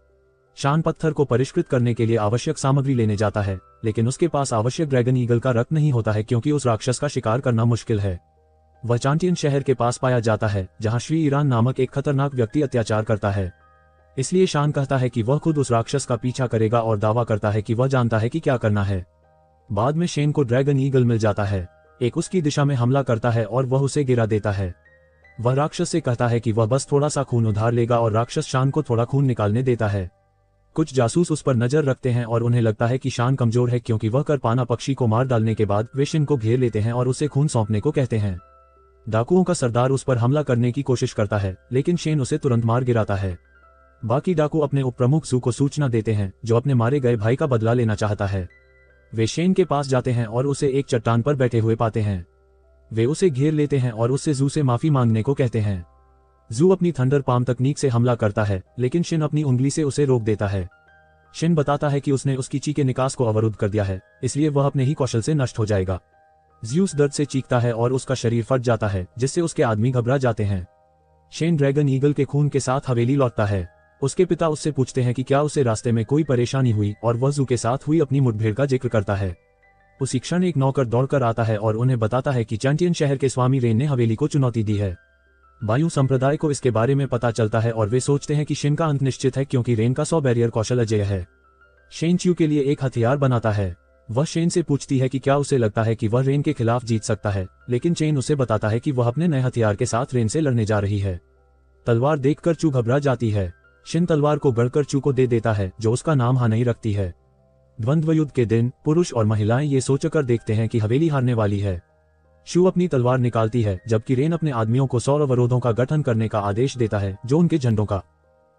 शान पत्थर को परिष्कृत करने के लिए आवश्यक सामग्री लेने जाता है, लेकिन उसके पास आवश्यक ड्रैगन ईगल का रक्त नहीं होता है क्योंकि उस राक्षस का शिकार करना मुश्किल है। वह चांटियन शहर के पास पाया जाता है जहां श्री ईरान नामक एक खतरनाक व्यक्ति अत्याचार करता है। इसलिए शान कहता है कि वह खुद उस राक्षस का पीछा करेगा और दावा करता है कि वह जानता है कि क्या करना है। बाद में शेन को ड्रैगन ईगल मिल जाता है। एक उसकी दिशा में हमला करता है और वह उसे गिरा देता है। वह राक्षस से कहता है कि वह बस थोड़ा सा खून उधार लेगा और राक्षस शान को थोड़ा खून निकालने देता है। कुछ जासूस उस पर नजर रखते हैं और उन्हें लगता है कि शान कमजोर है क्योंकि वह करपाना पक्षी को मार डालने के बाद वे शेन को घेर लेते हैं और उसे खून सौंपने को कहते हैं। डाकुओं का सरदार उस पर हमला करने की कोशिश करता है, लेकिन शेन उसे तुरंत मार गिराता है। बाकी डाकू अपने उपप्रमुख जू को सूचना देते हैं जो अपने मारे गए भाई का बदला लेना चाहता है। वे शेन के पास जाते हैं और उसे एक चट्टान पर बैठे हुए पाते हैं। वे उसे घेर लेते हैं और उससे जू से माफी मांगने को कहते हैं। जू अपनी थंडर पाम तकनीक से हमला करता है, लेकिन शिन अपनी उंगली से उसे रोक देता है। शिन बताता है कि उसने उसकी ची के निकास को अवरुद्ध कर दिया है, इसलिए वह अपने ही कौशल से नष्ट हो जाएगा। ज़्यूस दर्द से चीखता है और उसका शरीर फट जाता है, जिससे उसके आदमी घबरा जाते हैं। शेन ड्रैगन ईगल के खून के साथ हवेली लौटता है। उसके पिता उससे पूछते हैं कि क्या उसे रास्ते में कोई परेशानी हुई, और वह जू के साथ हुई अपनी मुठभेड़ का जिक्र करता है। उसी क्षण एक नौकर दौड़कर आता है और उन्हें बताता है कि चांटियन शहर के स्वामी रेन ने हवेली को चुनौती दी है। बायु संप्रदाय को इसके बारे में पता चलता है और वे सोचते हैं कि शेन का अंत निश्चित है क्योंकि रेन का 100 बैरियर कौशल अजेय है। शेन च्यू के लिए एक हथियार बनाता है। वह शेन से पूछती है कि क्या उसे लगता है कि वह रेन के खिलाफ जीत सकता है, लेकिन चेन उसे बताता है कि वह अपने नए हथियार के साथ रेन से लड़ने जा रही है। तलवार देखकर चू घबरा जाती है। शेन तलवार को गढ़कर चू को दे देता है, जो उसका नाम हानई रखती है। द्वंद्व युद्ध के दिन पुरुष और महिलाएं ये सोचकर देखते हैं कि हवेली हारने वाली है। शू अपनी तलवार निकालती है, जबकि रेन अपने आदमियों को 100 अवरोधों का गठन करने का आदेश देता है, जो उनके झंडों का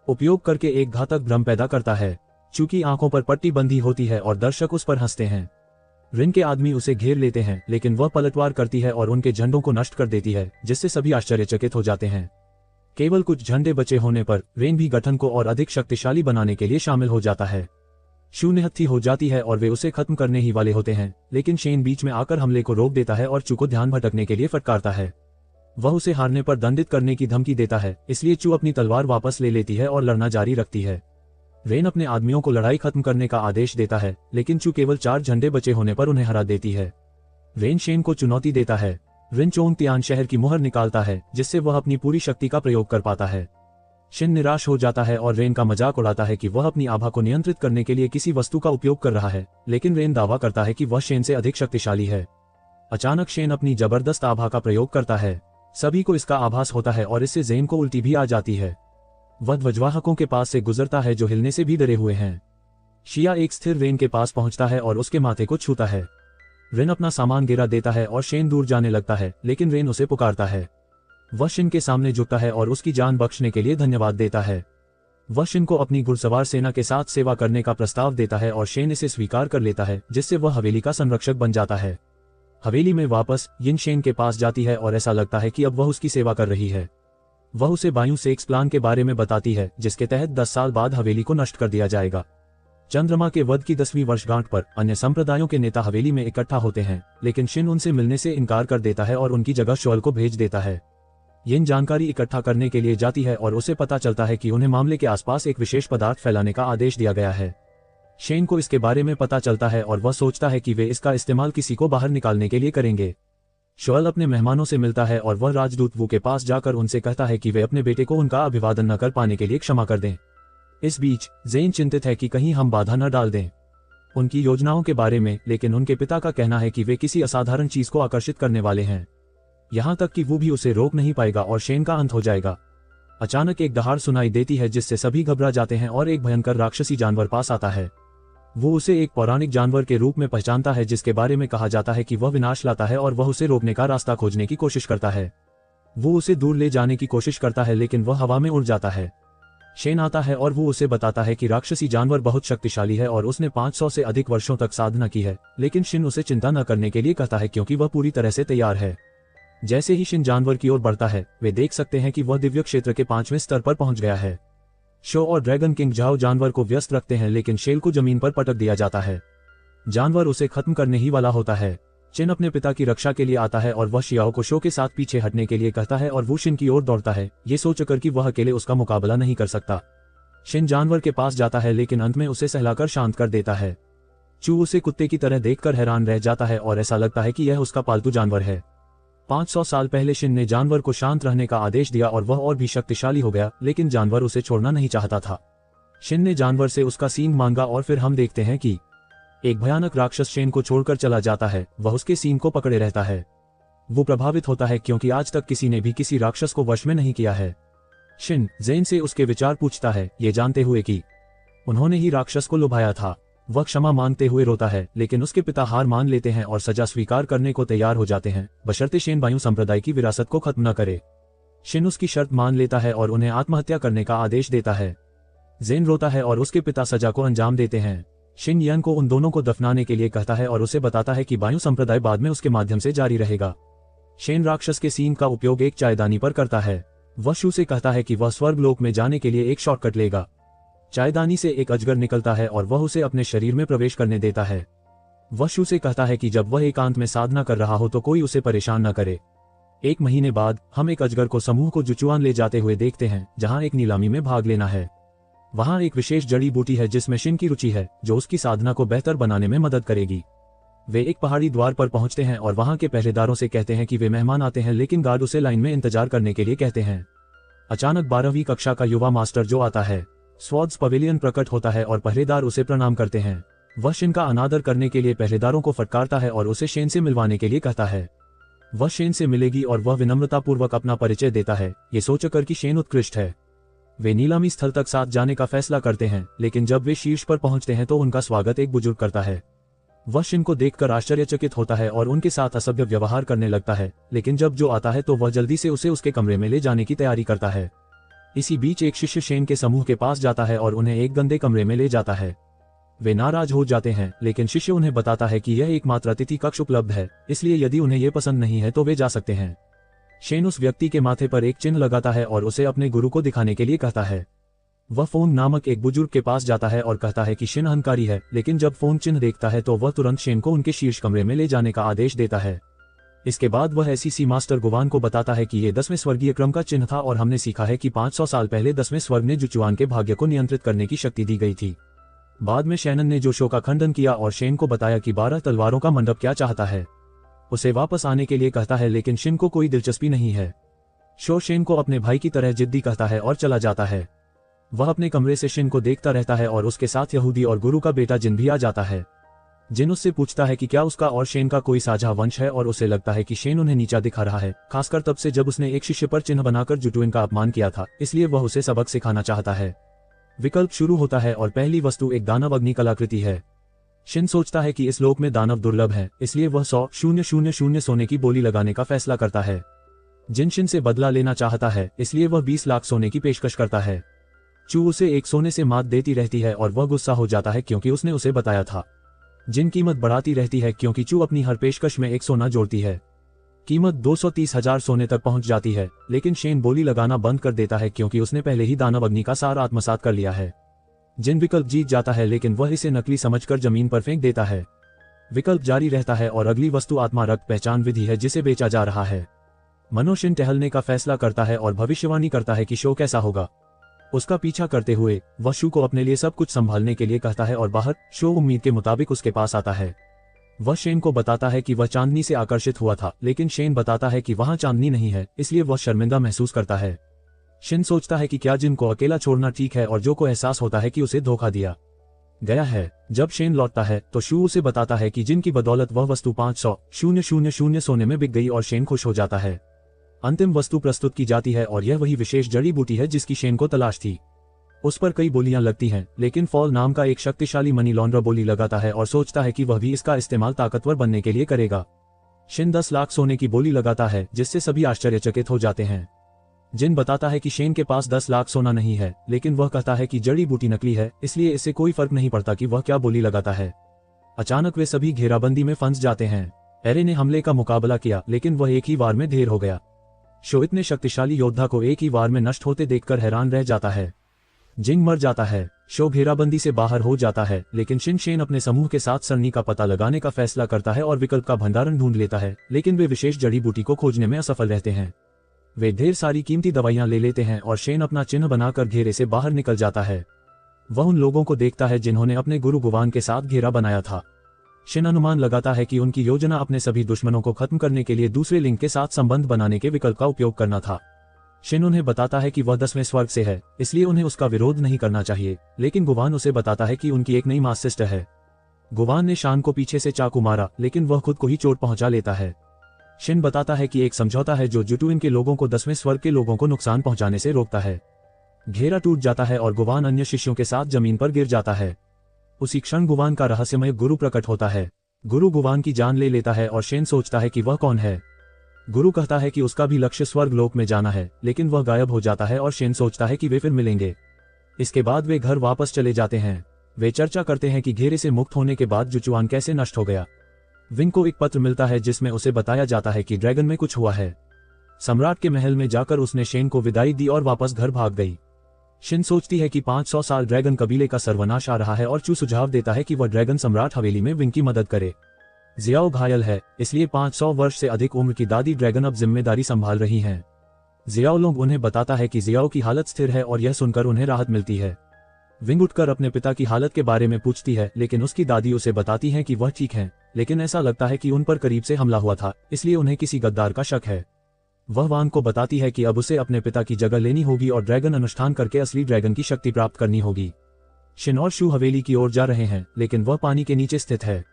उपयोग करके एक घातक भ्रम पैदा करता है। चू की आंखों पर पट्टी बंधी होती है और दर्शक उस पर हंसते हैं। रेन के आदमी उसे घेर लेते हैं, लेकिन वह पलटवार करती है और उनके झंडों को नष्ट कर देती है, जिससे सभी आश्चर्यचकित हो जाते हैं। केवल कुछ झंडे बचे होने पर रेन भी गठन को और अधिक शक्तिशाली बनाने के लिए शामिल हो जाता है। शू निहत्थी हो जाती है और वे उसे खत्म करने ही वाले होते हैं, लेकिन शेन बीच में आकर हमले को रोक देता है और चू को ध्यान भटकने के लिए फटकारता है। वह उसे हारने पर दंडित करने की धमकी देता है, इसलिए चू अपनी तलवार वापस ले लेती है और लड़ना जारी रखती है। रेन अपने आदमियों को लड़ाई खत्म करने का आदेश देता है, लेकिन चू केवल 4 झंडे बचे होने पर उन्हें हरा देती है। रेन शेन को चुनौती देता है। रेन चोंगतियान शहर की मुहर निकालता है, जिससे वह अपनी पूरी शक्ति का प्रयोग कर पाता है। शेन निराश हो जाता है और रेन का मजाक उड़ाता है कि वह अपनी आभा को नियंत्रित करने के लिए किसी वस्तु का उपयोग कर रहा है, लेकिन रेन दावा करता है कि वह शेन से अधिक शक्तिशाली है। अचानक शेन अपनी जबरदस्त आभा का प्रयोग करता है। सभी को इसका आभास होता है और इससे ज़ेन को उल्टी भी आ जाती है। वह ध्वजवाहकों के पास से गुजरता है जो हिलने से भी डरे हुए हैं। शिया एक स्थिर रेन के पास पहुंचता है और उसके माथे को छूता है। रेन अपना सामान गिरा देता है और शेन दूर जाने लगता है, लेकिन रेन उसे पुकारता है। वह शिन के सामने झुकता है और उसकी जान बख्शने के लिए धन्यवाद देता है। वह शिन को अपनी घुड़सवार सेना के साथ सेवा करने का प्रस्ताव देता है और शेन इसे स्वीकार कर लेता है, जिससे वह हवेली का संरक्षक बन जाता है। हवेली में वापस यिन शेन के पास जाती है और ऐसा लगता है कि अब वह उसकी सेवा कर रही है। वह उसे बायू सेक्स प्लान के बारे में बताती है, जिसके तहत 10 साल बाद हवेली को नष्ट कर दिया जाएगा। चंद्रमा के वध की 10वीं वर्षगांठ पर अन्य संप्रदायों के नेता हवेली में इकट्ठा होते हैं, लेकिन शिन उनसे मिलने से इनकार कर देता है और उनकी जगह शोल को भेज देता है। यिन जानकारी इकट्ठा करने के लिए जाती है और उसे पता चलता है कि उन्हें मामले के आसपास एक विशेष पदार्थ फैलाने का आदेश दिया गया है। शेन को इसके बारे में पता चलता है और वह सोचता है कि वे इसका इस्तेमाल किसी को बाहर निकालने के लिए करेंगे। शोएल अपने मेहमानों से मिलता है और वह राजदूत वू के पास जाकर उनसे कहता है कि वे अपने बेटे को उनका अभिवादन न कर पाने के लिए क्षमा कर दें। इस बीच ज़ेन चिंतित है कि कहीं हम बाधा न डाल दें उनकी योजनाओं के बारे में, लेकिन उनके पिता का कहना है कि वे किसी असाधारण चीज को आकर्षित करने वाले हैं, यहाँ तक कि वो भी उसे रोक नहीं पाएगा और शेन का अंत हो जाएगा। अचानक एक दहाड़ सुनाई देती है जिससे सभी घबरा जाते हैं और एक भयंकर राक्षसी जानवर पास आता है। वो उसे एक पौराणिक जानवर के रूप में पहचानता है जिसके बारे में कहा जाता है कि वह विनाश लाता है और वह उसे रोकने का रास्ता खोजने की कोशिश करता है। वो उसे दूर ले जाने की कोशिश करता है लेकिन वह हवा में उड़ जाता है। शेन आता है और वो उसे बताता है कि राक्षसी जानवर बहुत शक्तिशाली है और उसने 500 से अधिक वर्षों तक साधना की है, लेकिन शिन उसे चिंता न करने के लिए कहता है क्योंकि वह पूरी तरह से तैयार है। जैसे ही शिन जानवर की ओर बढ़ता है, वे देख सकते हैं कि वह दिव्य क्षेत्र के 5वें स्तर पर पहुंच गया है। शो और ड्रैगन किंग झाओ जानवर को व्यस्त रखते हैं लेकिन शेल को जमीन पर पटक दिया जाता है। जानवर उसे खत्म करने ही वाला होता है। चिन अपने पिता की रक्षा के लिए आता है और वह शियाओ को शो के साथ पीछे हटने के लिए कहता है और वो शिन की ओर दौड़ता है, ये सोचकर कि वह अकेले उसका मुकाबला नहीं कर सकता। शिन जानवर के पास जाता है लेकिन अंत में उसे सहलाकर शांत कर देता है। चू उसे कुत्ते की तरह देखकर हैरान रह जाता है और ऐसा लगता है कि यह उसका पालतू जानवर है। 500 साल पहले शिन ने जानवर को शांत रहने का आदेश दिया और वह और भी शक्तिशाली हो गया, लेकिन जानवर उसे छोड़ना नहीं चाहता था। शिन ने जानवर से उसका सींग मांगा और फिर हम देखते हैं कि एक भयानक राक्षस शेन को छोड़कर चला जाता है। वह उसके सींग को पकड़े रहता है। वो प्रभावित होता है क्योंकि आज तक किसी ने भी किसी राक्षस को वश में नहीं किया है। शिन ज़ेन से उसके विचार पूछता है, ये जानते हुए कि उन्होंने ही राक्षस को लुभाया था। वह क्षमा मांगते हुए रोता है, लेकिन उसके पिता हार मान लेते हैं और सजा स्वीकार करने को तैयार हो जाते हैं, बशर्ते शेन बायू संप्रदाय की विरासत को खत्म न करे। शिन उसकी शर्त मान लेता है और उन्हें आत्महत्या करने का आदेश देता है। ज़ेन रोता है और उसके पिता सजा को अंजाम देते हैं। शिन यन को उन दोनों को दफनाने के लिए कहता है और उसे बताता है कि बायू संप्रदाय बाद में उसके माध्यम से जारी रहेगा। शेन राक्षस के सींग का उपयोग एक चायदानी पर करता है। वह शू से कहता है कि वह स्वर्गलोक में जाने के लिए एक शॉर्टकट लेगा। चायदानी से एक अजगर निकलता है और वह उसे अपने शरीर में प्रवेश करने देता है। वह शू से कहता है कि जब वह एकांत में साधना कर रहा हो तो कोई उसे परेशान न करे। 1 महीने बाद हम एक अजगर को समूह को जुचुआन ले जाते हुए देखते हैं, जहां एक नीलामी में भाग लेना है। वहां एक विशेष जड़ी बूटी है जिसमें शिन की रुचि है, जो उसकी साधना को बेहतर बनाने में मदद करेगी। वे एक पहाड़ी द्वार पर पहुंचते हैं और वहां के पहरेदारों से कहते हैं कि वे मेहमान आते हैं, लेकिन गार्ड उसे लाइन में इंतजार करने के लिए कहते हैं। अचानक 12वीं कक्षा का युवा मास्टर जो आता है, स्वॉर्ड्स पवेलियन प्रकट होता है और पहरेदार उसे प्रणाम करते हैं। वह शिन का अनादर करने के लिए पहरेदारों को फटकारता है और उसे शेन से मिलवाने के लिए कहता है। वह शेन से मिलेगी और वह विनम्रतापूर्वक अपना परिचय देता है, ये सोचकर कि शेन उत्कृष्ट है। वे नीलामी स्थल तक साथ जाने का फैसला करते हैं, लेकिन जब वे शीर्ष पर पहुंचते हैं तो उनका स्वागत एक बुजुर्ग करता है। वह शिन को देखकर आश्चर्यचकित होता है और उनके साथ असभ्य व्यवहार करने लगता है, लेकिन जब जो आता है तो वह जल्दी से उसे उसके कमरे में ले जाने की तैयारी करता है। इसी बीच एक शिष्य शेन के समूह के पास जाता है और उन्हें एक गंदे कमरे में ले जाता है। वे नाराज हो जाते हैं, लेकिन शिष्य उन्हें बताता है कि यह एकमात्र अतिथि कक्ष उपलब्ध है, इसलिए यदि उन्हें यह पसंद नहीं है तो वे जा सकते हैं। शेन उस व्यक्ति के माथे पर एक चिन्ह लगाता है और उसे अपने गुरु को दिखाने के लिए कहता है। वह फोन नामक एक बुजुर्ग के पास जाता है और कहता है कि शिन अहंकारी है, लेकिन जब फोन चिन्ह देखता है तो वह तुरंत शेन को उनके शीर्ष कमरे में ले जाने का आदेश देता है। इसके बाद वह एससीसी मास्टर गुवान को बताता है कि ये 10वें स्वर्गीय क्रम का चिन्ह था और हमने सीखा है कि 500 साल पहले 10वें स्वर्ग ने जुचुआन के भाग्य को नियंत्रित करने की शक्ति दी गई थी। बाद में शैनन ने जोशो का खंडन किया और शेन को बताया कि 12 तलवारों का मंडप क्या चाहता है। उसे वापस आने के लिए कहता है, लेकिन शिन को कोई दिलचस्पी नहीं है। शो शेन को अपने भाई की तरह जिद्दी कहता है और चला जाता है। वह अपने कमरे से शिन को देखता रहता है और उसके साथ यहूदी और गुरु का बेटा जिन भी आ जाता है। जिन उससे पूछता है कि क्या उसका और शेन का कोई साझा वंश है और उसे लगता है कि शेन उन्हें नीचा दिखा रहा है, खासकर तब से जब उसने एक शिष्य पर चिन्ह बनाकर जुटुइन का अपमान किया था, इसलिए वह उसे सबक सिखाना चाहता है। विकल्प शुरू होता है और पहली वस्तु एक दानव अग्नि कलाकृति है। शिन सोचता है कि इस लोक में दानव दुर्लभ है, इसलिए वह 100,000 सोने की बोली लगाने का फैसला करता है। जिन शिन से बदला लेना चाहता है, इसलिए वह 20 लाख सोने की पेशकश करता है। चू उसे एक सोने से मात देती रहती है और वह गुस्सा हो जाता है क्योंकि उसने उसे बताया था। जिन कीमत बढ़ाती रहती है क्योंकि चू अपनी हर पेशकश में एक सोना जोड़ती है। कीमत 230,000 सोने तक पहुंच जाती है, लेकिन शेन बोली लगाना बंद कर देता है क्योंकि उसने पहले ही दानव अग्नि का सार आत्मसात कर लिया है। जिन विकल्प जीत जाता है, लेकिन वह इसे नकली समझकर जमीन पर फेंक देता है। विकल्प जारी रहता है और अगली वस्तु आत्मा रक्त पहचान विधि है जिसे बेचा जा रहा है। मनोशिन टहलने का फैसला करता है और भविष्यवाणी करता है कि शो कैसा होगा। उसका पीछा करते हुए वह शू को अपने लिए सब कुछ संभालने के लिए कहता है और बाहर शो उम्मीद के मुताबिक उसके पास आता है। वह शेन को बताता है कि वह चांदनी से आकर्षित हुआ था, लेकिन शेन बताता है कि वहां चांदनी नहीं है, इसलिए वह शर्मिंदा महसूस करता है। शेन सोचता है कि क्या जिन को अकेला छोड़ना ठीक है और जो को एहसास होता है कि उसे धोखा दिया गया है। जब शेन लौटता है तो शू उसे बताता है कि जिन की बदौलत वह वस्तु 500,000 सोने में बिक गई और शेन खुश हो जाता है। अंतिम वस्तु प्रस्तुत की जाती है और यह वही विशेष जड़ी बूटी है जिसकी शेन को तलाश थी। उस पर कई बोलियां लगती हैं, लेकिन फॉल नाम का एक शक्तिशाली मनी लॉन्ड्रर बोली लगाता है और सोचता है कि वह भी इसका इस्तेमाल ताकतवर बनने के लिए करेगा। शेन 10 लाख सोने की बोली लगाता है, जिससे सभी आश्चर्यचकित हो जाते हैं। जिन बताता है कि शेन के पास 10 लाख सोना नहीं है, लेकिन वह कहता है कि जड़ी बूटी नकली है, इसलिए इससे कोई फर्क नहीं पड़ता कि वह क्या बोली लगाता है। अचानक वे सभी घेराबंदी में फंस जाते हैं। एरे ने हमले का मुकाबला किया, लेकिन वह एक ही वार में ढेर हो गया। शो इतने शक्तिशाली योद्धा को एक ही वार में नष्ट होते देखकर हैरान रह जाता है। जिंग मर जाता है। शो घेराबंदी से बाहर हो जाता है, लेकिन शेन अपने समूह के साथ सरनी का पता लगाने का फैसला करता है और विकल्प का भंडारण ढूंढ लेता है, लेकिन वे विशेष जड़ी बूटी को खोजने में असफल रहते हैं। वे ढेर सारी कीमती दवाइयां ले लेते हैं और शेन अपना चिन्ह बनाकर घेरे से बाहर निकल जाता है। वह उन लोगों को देखता है जिन्होंने अपने गुरु गुवान के साथ घेरा बनाया था। शेन अनुमान लगाता है कि उनकी योजना अपने सभी दुश्मनों को खत्म करने के लिए दूसरे लिंग के साथ संबंध बनाने के विकल्प का उपयोग करना था। शेन उन्हें बताता है कि वह 10वें स्वर्ग से है, इसलिए उन्हें उसका विरोध नहीं करना चाहिए, लेकिन गुवान उसे बताता है कि उनकी एक नई मास सिस्टर है। गुवान ने शान को पीछे से चाकू मारा, लेकिन वह खुद को ही चोट पहुंचा लेता है। शेन बताता है कि एक समझौता है जो जुटुइन के लोगों को 10वें स्वर्ग के लोगों को नुकसान पहुंचाने से रोकता है। घेरा टूट जाता है और गुवान अन्य शिष्यों के साथ जमीन पर गिर जाता है। उसी क्षण गुवान का रहस्यमय गुरु प्रकट होता है। गुरु गुवान की जान ले लेता है और शेन सोचता है कि वह कौन है। गुरु कहता है कि उसका भी लक्ष्य स्वर्ग लोक में जाना है, लेकिन वह गायब हो जाता है और शेन सोचता है कि वे फिर मिलेंगे। इसके बाद वे घर वापस चले जाते हैं। वे चर्चा करते हैं कि घेरे से मुक्त होने के बाद जुचुआन कैसे नष्ट हो गया। विंग को एक पत्र मिलता है जिसमें उसे बताया जाता है कि ड्रैगन में कुछ हुआ है। सम्राट के महल में जाकर उसने शेन को विदाई दी और वापस घर भाग गई। शेन सोचती है कि 500 साल ड्रैगन कबीले का सर्वनाश आ रहा है और चू सुझाव देता है कि वह ड्रैगन सम्राट हवेली में विंग की मदद करे। जियाओ घायल है, इसलिए 500 वर्ष से अधिक उम्र की दादी ड्रैगन अब जिम्मेदारी संभाल रही हैं। जियाओ लोग उन्हें बताता है कि जियाओ की हालत स्थिर है और यह सुनकर उन्हें राहत मिलती है। विंग उठकर अपने पिता की हालत के बारे में पूछती है, लेकिन उसकी दादी उसे बताती है कि वह ठीक है, लेकिन ऐसा लगता है कि उन पर करीब से हमला हुआ था, इसलिए उन्हें किसी गद्दार का शक है। वह वांग को बताती है कि अब उसे अपने पिता की जगह लेनी होगी और ड्रैगन अनुष्ठान करके असली ड्रैगन की शक्ति प्राप्त करनी होगी। शेन और शू हवेली की ओर जा रहे हैं, लेकिन वह पानी के नीचे स्थित है।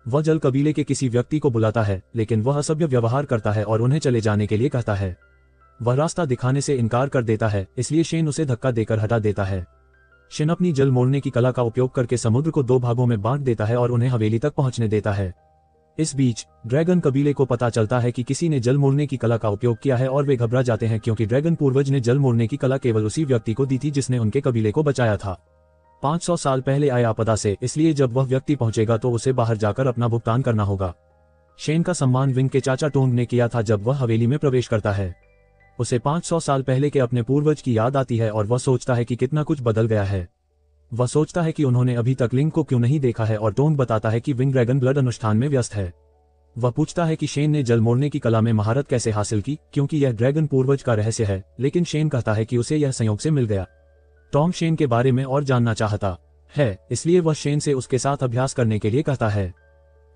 वह जल कबीले के किसी व्यक्ति को बुलाता है, लेकिन वह असभ्य व्यवहार करता है और उन्हें चले जाने के लिए कहता है। वह रास्ता दिखाने से इनकार कर देता है, इसलिए शेन उसे धक्का देकर हटा देता है। शेन अपनी जल मोड़ने की कला का उपयोग करके समुद्र को 2 भागों में बांट देता है और उन्हें हवेली तक पहुंचने देता है। इस बीच ड्रैगन कबीले को पता चलता है कि किसी ने जल मोड़ने की कला का उपयोग किया है और वे घबरा जाते हैं, क्योंकि ड्रैगन पूर्वज ने जल मोड़ने की कला केवल उसी व्यक्ति को दी थी जिसने उनके कबीले को बचाया था 500 साल पहले आए आपदा से, इसलिए जब वह व्यक्ति पहुंचेगा तो उसे बाहर जाकर अपना भुगतान करना होगा। शेन का सम्मान विंग के चाचा टोंग ने किया था जब वह हवेली में प्रवेश करता है। उसे 500 साल पहले के अपने पूर्वज की याद आती है और वह सोचता है कि कितना कुछ बदल गया है। वह सोचता है कि उन्होंने अभी तक लिंग को क्यों नहीं देखा है और टोंग बताता है कि विंग ड्रैगन ब्लड अनुष्ठान में व्यस्त है। वह पूछता है कि शेन ने जल मोड़ने की कला में महारत कैसे हासिल की, क्योंकि यह ड्रैगन पूर्वज का रहस्य है, लेकिन शेन कहता है कि उसे यह संयोग से मिल गया। टॉम शेन के बारे में और जानना चाहता है, इसलिए वह शेन से उसके साथ अभ्यास करने के लिए कहता है।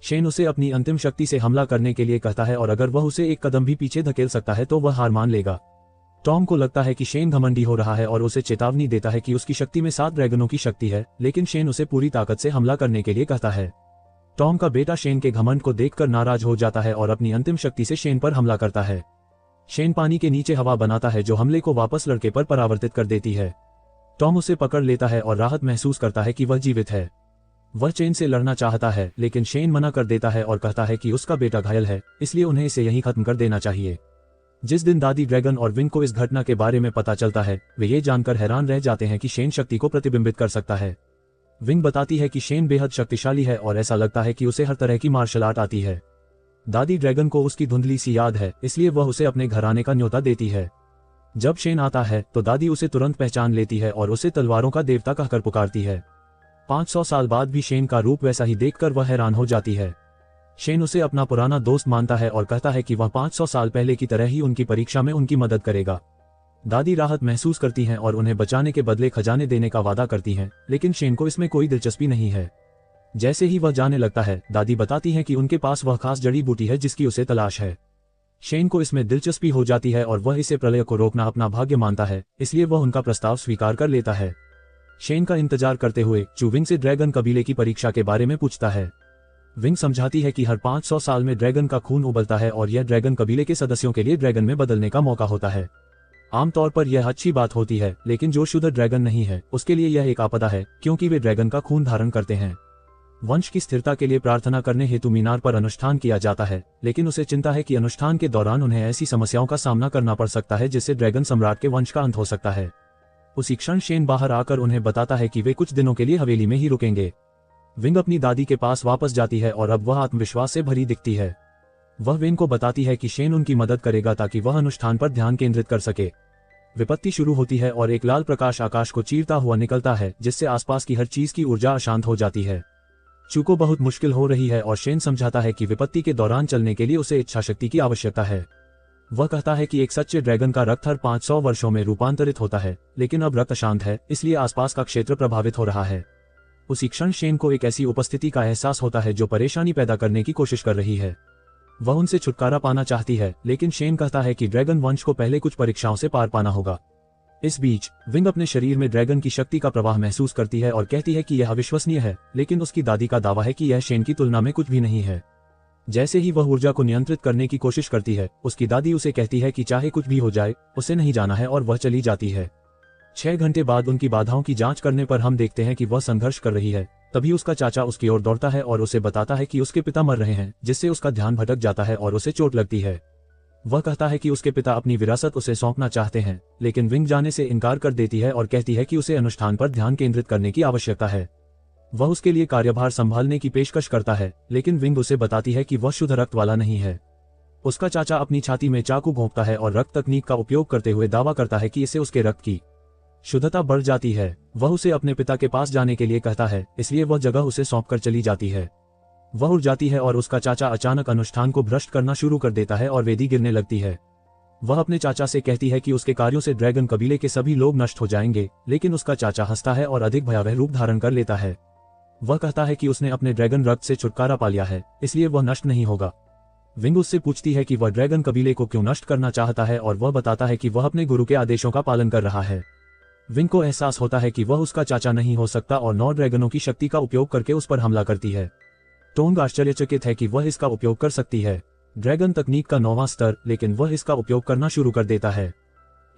शेन उसे अपनी अंतिम शक्ति से हमला करने के लिए कहता है और अगर वह उसे एक कदम भी पीछे धकेल सकता है तो वह हार मान लेगा। टॉम को लगता है कि शेन घमंडी हो रहा है और उसे चेतावनी देता है कि उसकी शक्ति में 7 ड्रैगनों की शक्ति है, लेकिन शेन उसे पूरी ताकत से हमला करने के लिए कहता है। टॉम का बेटा शेन के घमंड को देखकर नाराज हो जाता है और अपनी अंतिम शक्ति से शेन पर हमला करता है। शेन पानी के नीचे हवा बनाता है जो हमले को वापस लड़के पर परावर्तित कर देती है। टॉम उसे पकड़ लेता है और राहत महसूस करता है कि वह जीवित है। वह शेन से लड़ना चाहता है, लेकिन शेन मना कर देता है और कहता है कि उसका बेटा घायल है, इसलिए उन्हें इसे यहीं खत्म कर देना चाहिए। जिस दिन दादी ड्रैगन और विंग को इस घटना के बारे में पता चलता है, वे ये जानकर हैरान रह जाते हैं कि शेन शक्ति को प्रतिबिंबित कर सकता है। विंग बताती है कि शेन बेहद शक्तिशाली है और ऐसा लगता है कि उसे हर तरह की मार्शल आर्ट आती है। दादी ड्रैगन को उसकी धुंधली सी याद है, इसलिए वह उसे अपने घर आने का न्योता देती है। जब शेन आता है तो दादी उसे तुरंत पहचान लेती है और उसे तलवारों का देवता कहकर पुकारती है। 500 साल बाद भी शेन का रूप वैसा ही देखकर वह हैरान हो जाती है। शेन उसे अपना पुराना दोस्त मानता है और कहता है कि वह 500 साल पहले की तरह ही उनकी परीक्षा में उनकी मदद करेगा। दादी राहत महसूस करती हैं और उन्हें बचाने के बदले खजाने देने का वादा करती हैं, लेकिन शेन को इसमें कोई दिलचस्पी नहीं है। जैसे ही वह जाने लगता है, दादी बताती हैं कि उनके पास वह खास जड़ी बूटी है जिसकी उसे तलाश है। शेन को इसमें दिलचस्पी हो जाती है और वह इसे प्रलय को रोकना अपना भाग्य मानता है, इसलिए वह उनका प्रस्ताव स्वीकार कर लेता है। शेन का इंतजार करते हुए चू विंग से ड्रैगन कबीले की परीक्षा के बारे में पूछता है। विंग समझाती है कि हर 500 साल में ड्रैगन का खून उबलता है और यह ड्रैगन कबीले के सदस्यों के लिए ड्रैगन में बदलने का मौका होता है। आमतौर पर यह अच्छी बात होती है, लेकिन जो शुद्ध ड्रैगन नहीं है उसके लिए यह एक आपदा है, क्योंकि वे ड्रैगन का खून धारण करते हैं। वंश की स्थिरता के लिए प्रार्थना करने हेतु मीनार पर अनुष्ठान किया जाता है, लेकिन उसे चिंता है कि अनुष्ठान के दौरान उन्हें ऐसी समस्याओं का सामना करना पड़ सकता है जिससे ड्रैगन सम्राट के वंश का अंत हो सकता है। उसी क्षण शेन बाहर आकर उन्हें बताता है कि वे कुछ दिनों के लिए हवेली में ही रुकेंगे। विंग अपनी दादी के पास वापस जाती है और अब वह आत्मविश्वास से भरी दिखती है। वह विंग को बताती है कि शेन उनकी मदद करेगा ताकि वह अनुष्ठान पर ध्यान केंद्रित कर सके। विपत्ति शुरू होती है और एक लाल प्रकाश आकाश को चीरता हुआ निकलता है, जिससे आसपास की हर चीज की ऊर्जा अशांत हो जाती है। चू को बहुत मुश्किल हो रही है और शेन समझाता है कि विपत्ति के दौरान चलने के लिए उसे इच्छा शक्ति की आवश्यकता है। वह कहता है कि एक सच्चे ड्रैगन का रक्त हर 500 वर्षों में रूपांतरित होता है, लेकिन अब रक्त अशांत है, इसलिए आसपास का क्षेत्र प्रभावित हो रहा है। उसी क्षण शेन को एक ऐसी उपस्थिति का एहसास होता है जो परेशानी पैदा करने की कोशिश कर रही है। वह उनसे छुटकारा पाना चाहती है, लेकिन शेन कहता है कि ड्रैगन वंश को पहले कुछ परीक्षाओं से पार पाना होगा। इस बीच विंग अपने शरीर में ड्रैगन की शक्ति का प्रवाह महसूस करती है और कहती है कि यह अविश्वसनीय है, लेकिन उसकी दादी का दावा है कि यह शेन की तुलना में कुछ भी नहीं है। जैसे ही वह ऊर्जा को नियंत्रित करने की कोशिश करती है, उसकी दादी उसे कहती है कि चाहे कुछ भी हो जाए, उसे नहीं जाना है, और वह चली जाती है। 6 घंटे बाद उनकी बाधाओं की जांच करने पर हम देखते हैं कि वह संघर्ष कर रही है। तभी उसका चाचा उसकी ओर दौड़ता है और उसे बताता है कि उसके पिता मर रहे हैं, जिससे उसका ध्यान भटक जाता है और उसे चोट लगती है। वह कहता है कि उसके पिता अपनी विरासत उसे सौंपना चाहते हैं, लेकिन विंग जाने से इनकार कर देती है और कहती है कि उसे अनुष्ठान पर ध्यान केंद्रित करने की आवश्यकता है। वह उसके लिए कार्यभार संभालने की पेशकश करता है, लेकिन विंग उसे बताती है कि वह शुद्ध रक्त वाला नहीं है। उसका चाचा अपनी छाती में चाकू घोंपता है और रक्त तकनीक का उपयोग करते हुए दावा करता है कि इससे उसके रक्त की शुद्धता बढ़ जाती है। वह उसे अपने पिता के पास जाने के लिए कहता है, इसलिए वह जगह उसे सौंपकर चली जाती है। वह उड़ जाती है और उसका चाचा अचानक अनुष्ठान को भ्रष्ट करना शुरू कर देता है और वेदी गिरने लगती है। वह अपने चाचा से कहती है कि उसके कार्यों से ड्रैगन कबीले के सभी लोग नष्ट हो जाएंगे, लेकिन उसका चाचा हंसता है और अधिक भयावह रूप धारण कर लेता है। वह कहता है कि उसने अपने ड्रैगन रक्त से छुटकारा पा लिया है, इसलिए वह नष्ट नहीं होगा। विंग उससे पूछती है कि वह ड्रैगन कबीले को क्यों नष्ट करना चाहता है, और वह बताता है कि वह अपने गुरु के आदेशों का पालन कर रहा है। विंग को एहसास होता है कि वह उसका चाचा नहीं हो सकता और 9 ड्रैगनों की शक्ति का उपयोग करके उस पर हमला करती है। टोंग आश्चर्यचकित है कि वह इसका उपयोग कर सकती है। ड्रैगन तकनीक का 9वां स्तर, लेकिन वह इसका उपयोग करना शुरू कर देता है।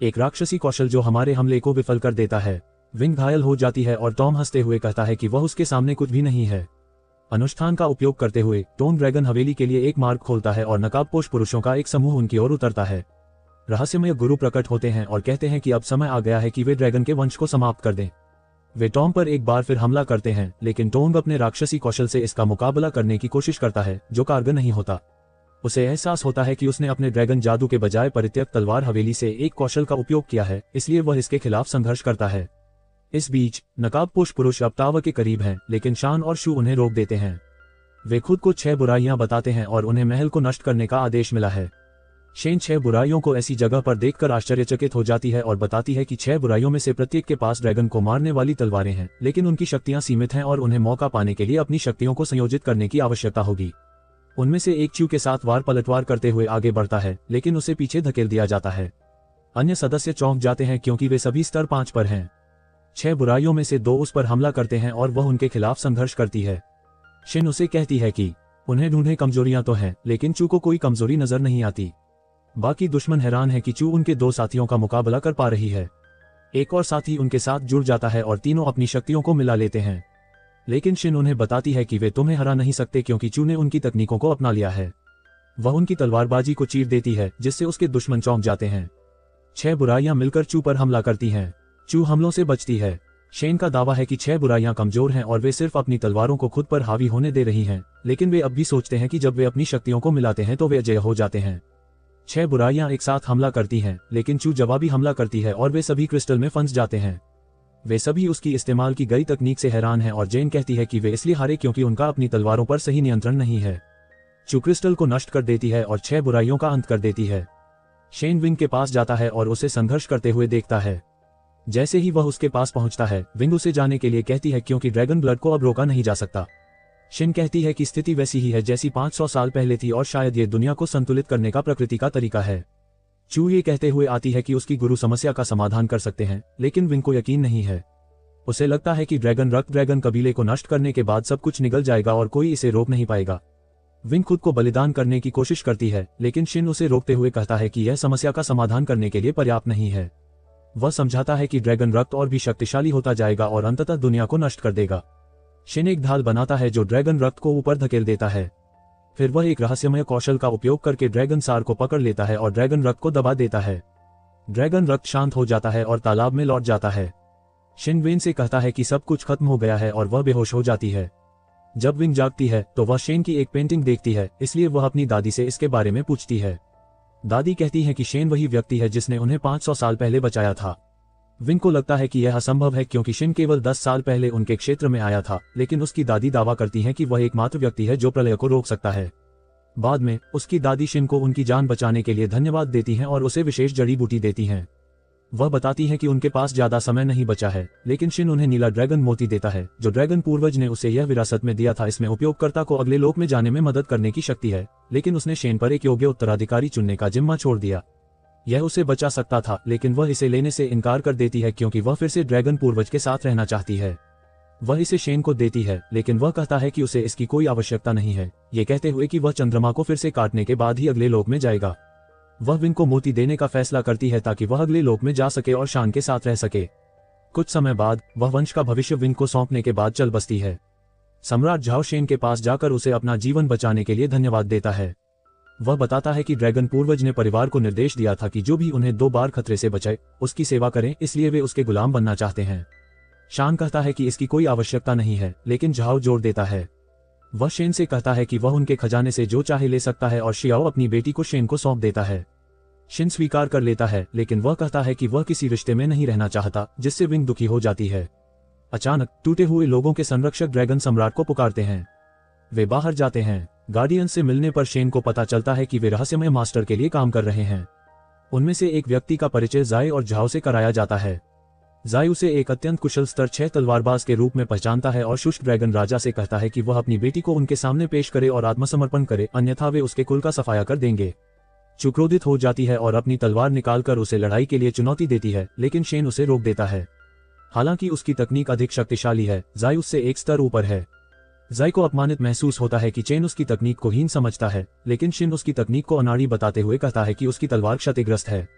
एक राक्षसी कौशल जो हमारे हमले को विफल कर देता है। विंग घायल हो जाती है और टॉम हंसते हुए कहता है कि वह उसके सामने कुछ भी नहीं है। अनुष्ठान का उपयोग करते हुए टोन ड्रैगन हवेली के लिए एक मार्ग खोलता है और नकाबपोश पुरुषों का एक समूह उनकी ओर उतरता है। रहस्यमय गुरु प्रकट होते हैं और कहते हैं कि अब समय आ गया है कि वे ड्रैगन के वंश को समाप्त कर दें। वे टॉम पर एक बार फिर हमला करते हैं, लेकिन टोंग अपने राक्षसी कौशल से इसका मुकाबला करने की कोशिश करता है, जो कारगर नहीं होता। उसे एहसास होता है कि उसने अपने ड्रैगन जादू के बजाय परित्यक्त तलवार हवेली से एक कौशल का उपयोग किया है, इसलिए वह इसके खिलाफ संघर्ष करता है। इस बीच नकाबपोश पुरुष अब टावर के करीब हैं, लेकिन शान और शू उन्हें रोक देते हैं। वे खुद को 6 बुराइयां बताते हैं और उन्हें महल को नष्ट करने का आदेश मिला है। शेन 6 बुराइयों को ऐसी जगह पर देखकर आश्चर्यचकित हो जाती है और बताती है कि 6 बुराइयों में से प्रत्येक के पास ड्रैगन को मारने वाली तलवारें हैं, लेकिन उनकी शक्तियां सीमित हैं और उन्हें मौका पाने के लिए अपनी शक्तियों को संयोजित करने की आवश्यकता होगी। उनमें से एक चू के साथ वार पलटवार करते हुए आगे बढ़ता है, लेकिन उसे पीछे धकेल दिया जाता है। अन्य सदस्य चौंक जाते हैं क्योंकि वे सभी स्तर 5 पर हैं। 6 बुराइयों में से 2 उस पर हमला करते हैं और वह उनके खिलाफ संघर्ष करती है। शेन उसे कहती है कि उन्हें ढूंढे कमजोरियां तो हैं, लेकिन चू को कोई कमजोरी नजर नहीं आती। बाकी दुश्मन हैरान है कि चू उनके 2 साथियों का मुकाबला कर पा रही है। एक और साथी उनके साथ जुड़ जाता है और तीनों अपनी शक्तियों को मिला लेते हैं, लेकिन शिन उन्हें बताती है कि वे तुम्हें हरा नहीं सकते क्योंकि चू ने उनकी तकनीकों को अपना लिया है। वह उनकी तलवारबाजी को चीर देती है, जिससे उसके दुश्मन चौंक जाते हैं। 6 बुराइयां मिलकर चू पर हमला करती हैं। चू हमलों से बचती है। शेन का दावा है कि 6 बुराइयां कमजोर हैं और वे सिर्फ अपनी तलवारों को खुद पर हावी होने दे रही हैं, लेकिन वे अब भी सोचते हैं कि जब वे अपनी शक्तियों को मिलाते हैं तो वे अजय हो जाते हैं। 6 बुराइयां एक साथ हमला करती हैं, लेकिन चू जवाबी हमला करती है और वे सभी क्रिस्टल में फंस जाते हैं। वे सभी उसकी इस्तेमाल की गई तकनीक से हैरान हैं और जेन कहती है कि वे इसलिए हारे क्योंकि उनका अपनी तलवारों पर सही नियंत्रण नहीं है। चू क्रिस्टल को नष्ट कर देती है और 6 बुराइयों का अंत कर देती है। शेन विंग के पास जाता है और उसे संघर्ष करते हुए देखता है। जैसे ही वह उसके पास पहुंचता है, विंग उसे जाने के लिए कहती है क्योंकि ड्रैगन ब्लड को अब रोका नहीं जा सकता। शिन कहती है कि स्थिति वैसी ही है जैसी 500 साल पहले थी और शायद ये दुनिया को संतुलित करने का प्रकृति का तरीका है। चू ये कहते हुए आती है कि उसकी गुरु समस्या का समाधान कर सकते हैं, लेकिन विंग को यकीन नहीं है। उसे लगता है कि ड्रैगन कबीले को नष्ट करने के बाद सब कुछ निकल जाएगा और कोई इसे रोक नहीं पाएगा। विंग खुद को बलिदान करने की कोशिश करती है, लेकिन शिन उसे रोकते हुए कहता है कि यह समस्या का समाधान करने के लिए पर्याप्त नहीं है। वह समझाता है कि ड्रैगन रक्त और भी शक्तिशाली होता जाएगा और अंततः दुनिया को नष्ट कर देगा। शिन एक ढाल बनाता है जो ड्रैगन रक्त को ऊपर धकेल देता है। फिर वह एक रहस्यमय कौशल का उपयोग करके ड्रैगन सार को पकड़ लेता है और ड्रैगन रक्त को दबा देता है। ड्रैगन रक्त शांत हो जाता है और तालाब में लौट जाता है। शिन वेन से कहता है कि सब कुछ खत्म हो गया है और वह बेहोश हो जाती है। जब विंग जागती है तो वह शेन की एक पेंटिंग देखती है, इसलिए वह अपनी दादी से इसके बारे में पूछती है। दादी कहती है कि शेन वही व्यक्ति है जिसने उन्हें 500 साल पहले बचाया था। विंग को लगता है कि यह असंभव है क्योंकि शिन केवल 10 साल पहले उनके क्षेत्र में आया था, लेकिन उसकी दादी दावा करती है कि वह एकमात्र व्यक्ति है जो प्रलय को रोक सकता है। बाद में उसकी दादी शिन को उनकी जान बचाने के लिए धन्यवाद देती हैं और उसे विशेष जड़ी बूटी देती हैं। वह बताती है कि उनके पास ज्यादा समय नहीं बचा है, लेकिन शिन उन्हें नीला ड्रैगन मोती देता है जो ड्रैगन पूर्वज ने उसे यह विरासत में दिया था। इसमें उपयोगकर्ता को अगले लोक में जाने में मदद करने की शक्ति है, लेकिन उसने शेन पर एक योग्य उत्तराधिकारी चुनने का जिम्मा छोड़ दिया। यह उसे बचा सकता था, लेकिन वह इसे लेने से इनकार कर देती है क्योंकि वह फिर से ड्रैगन पूर्वज के साथ रहना चाहती है। वह इसे शेन को देती है, लेकिन वह कहता है कि उसे इसकी कोई आवश्यकता नहीं है, ये कहते हुए कि वह चंद्रमा को फिर से काटने के बाद ही अगले लोक में जाएगा। वह विंग को मोती देने का फैसला करती है ताकि वह अगले लोक में जा सके और शान के साथ रह सके। कुछ समय बाद वह वंश का भविष्य विंग को सौंपने के बाद चल बसती है। सम्राट झाओ शेन के पास जाकर उसे अपना जीवन बचाने के लिए धन्यवाद देता है। वह बताता है कि ड्रैगन पूर्वज ने परिवार को निर्देश दिया था कि जो भी उन्हें 2 बार खतरे से बचाए उसकी सेवा करें, इसलिए वे उसके गुलाम बनना चाहते हैं। शान कहता है कि इसकी कोई आवश्यकता नहीं है, लेकिन झाओ जोर देता है। वह शेन से कहता है कि वह उनके खजाने से जो चाहे ले सकता है और शियाओ अपनी बेटी को शेन को सौंप देता है। शिन स्वीकार कर लेता है, लेकिन वह कहता है कि वह किसी रिश्ते में नहीं रहना चाहता, जिससे विंग दुखी हो जाती है। अचानक टूटे हुए लोगों के संरक्षक ड्रैगन सम्राट को पुकारते हैं। वे बाहर जाते हैं। गार्डियन से मिलने पर शेन को पता चलता है कि वे रहस्यमय मास्टर के लिए काम कर रहे हैं। उनमें से एक व्यक्ति का परिचय जाय और झाओ से कराया जाता है। जाय उसे एक अत्यंत कुशल स्तर 6 तलवारबाज के रूप में पहचानता है और शुष्क ड्रैगन राजा से कहता है कि वह अपनी बेटी को उनके सामने पेश करे और आत्मसमर्पण करे, अन्यथा वे उसके कुल का सफाया कर देंगे। चू क्रोधित हो जाती है और अपनी तलवार निकालकर उसे लड़ाई के लिए चुनौती देती है, लेकिन शेन उसे रोक देता है। हालांकि उसकी तकनीक अधिक शक्तिशाली है, जाय उससे एक स्तर ऊपर है। जाय को अपमानित महसूस होता है कि चेन उसकी तकनीक को हीन समझता है, लेकिन शिन उसकी तकनीक को अनाड़ी बताते हुए कहता है कि उसकी तलवार क्षतिग्रस्त है।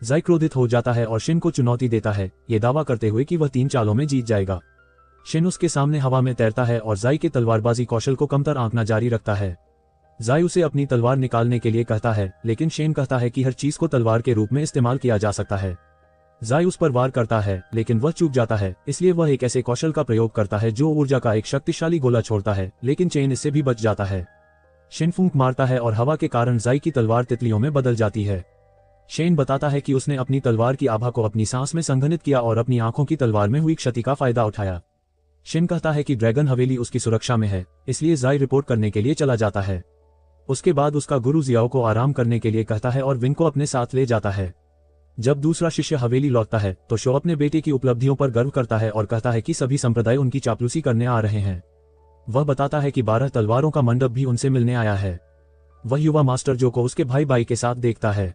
जाय क्रोधित हो जाता है और शिन को चुनौती देता है, ये दावा करते हुए कि वह 3 चालों में जीत जाएगा। शिन उसके सामने हवा में तैरता है और जाय के तलवारबाजी कौशल को कमतर आंकना जारी रखता है। जाय उसे अपनी तलवार निकालने के लिए कहता है, लेकिन शेन कहता है कि हर चीज को तलवार के रूप में इस्तेमाल किया जा सकता है। जाय उस पर वार करता है, लेकिन वह चूक जाता है, इसलिए वह एक ऐसे कौशल का प्रयोग करता है जो ऊर्जा का एक शक्तिशाली गोला छोड़ता है, लेकिन चेन इससे भी बच जाता है। शेन फूंक मारता है और हवा के कारण जाय की तलवार तितलियों में बदल जाती है। शेन बताता है कि उसने अपनी तलवार की आभा को अपनी सांस में संघनित किया और अपनी आंखों की तलवार में हुई क्षति का फायदा उठाया। शेन कहता है कि ड्रैगन हवेली उसकी सुरक्षा में है, इसलिए जाय रिपोर्ट करने के लिए चला जाता है। उसके बाद उसका गुरु जियाओ को आराम करने के लिए कहता है और विंग को अपने साथ ले जाता है। जब दूसरा शिष्य हवेली लौटता है तो शो अपने बेटे की उपलब्धियों पर गर्व करता है और कहता है कि सभी संप्रदाय उनकी चापलूसी करने आ रहे हैं। वह बताता है कि 12 तलवारों का मंडप भी उनसे मिलने आया है। वह युवा मास्टर जो को उसके भाई बाई के साथ देखता है।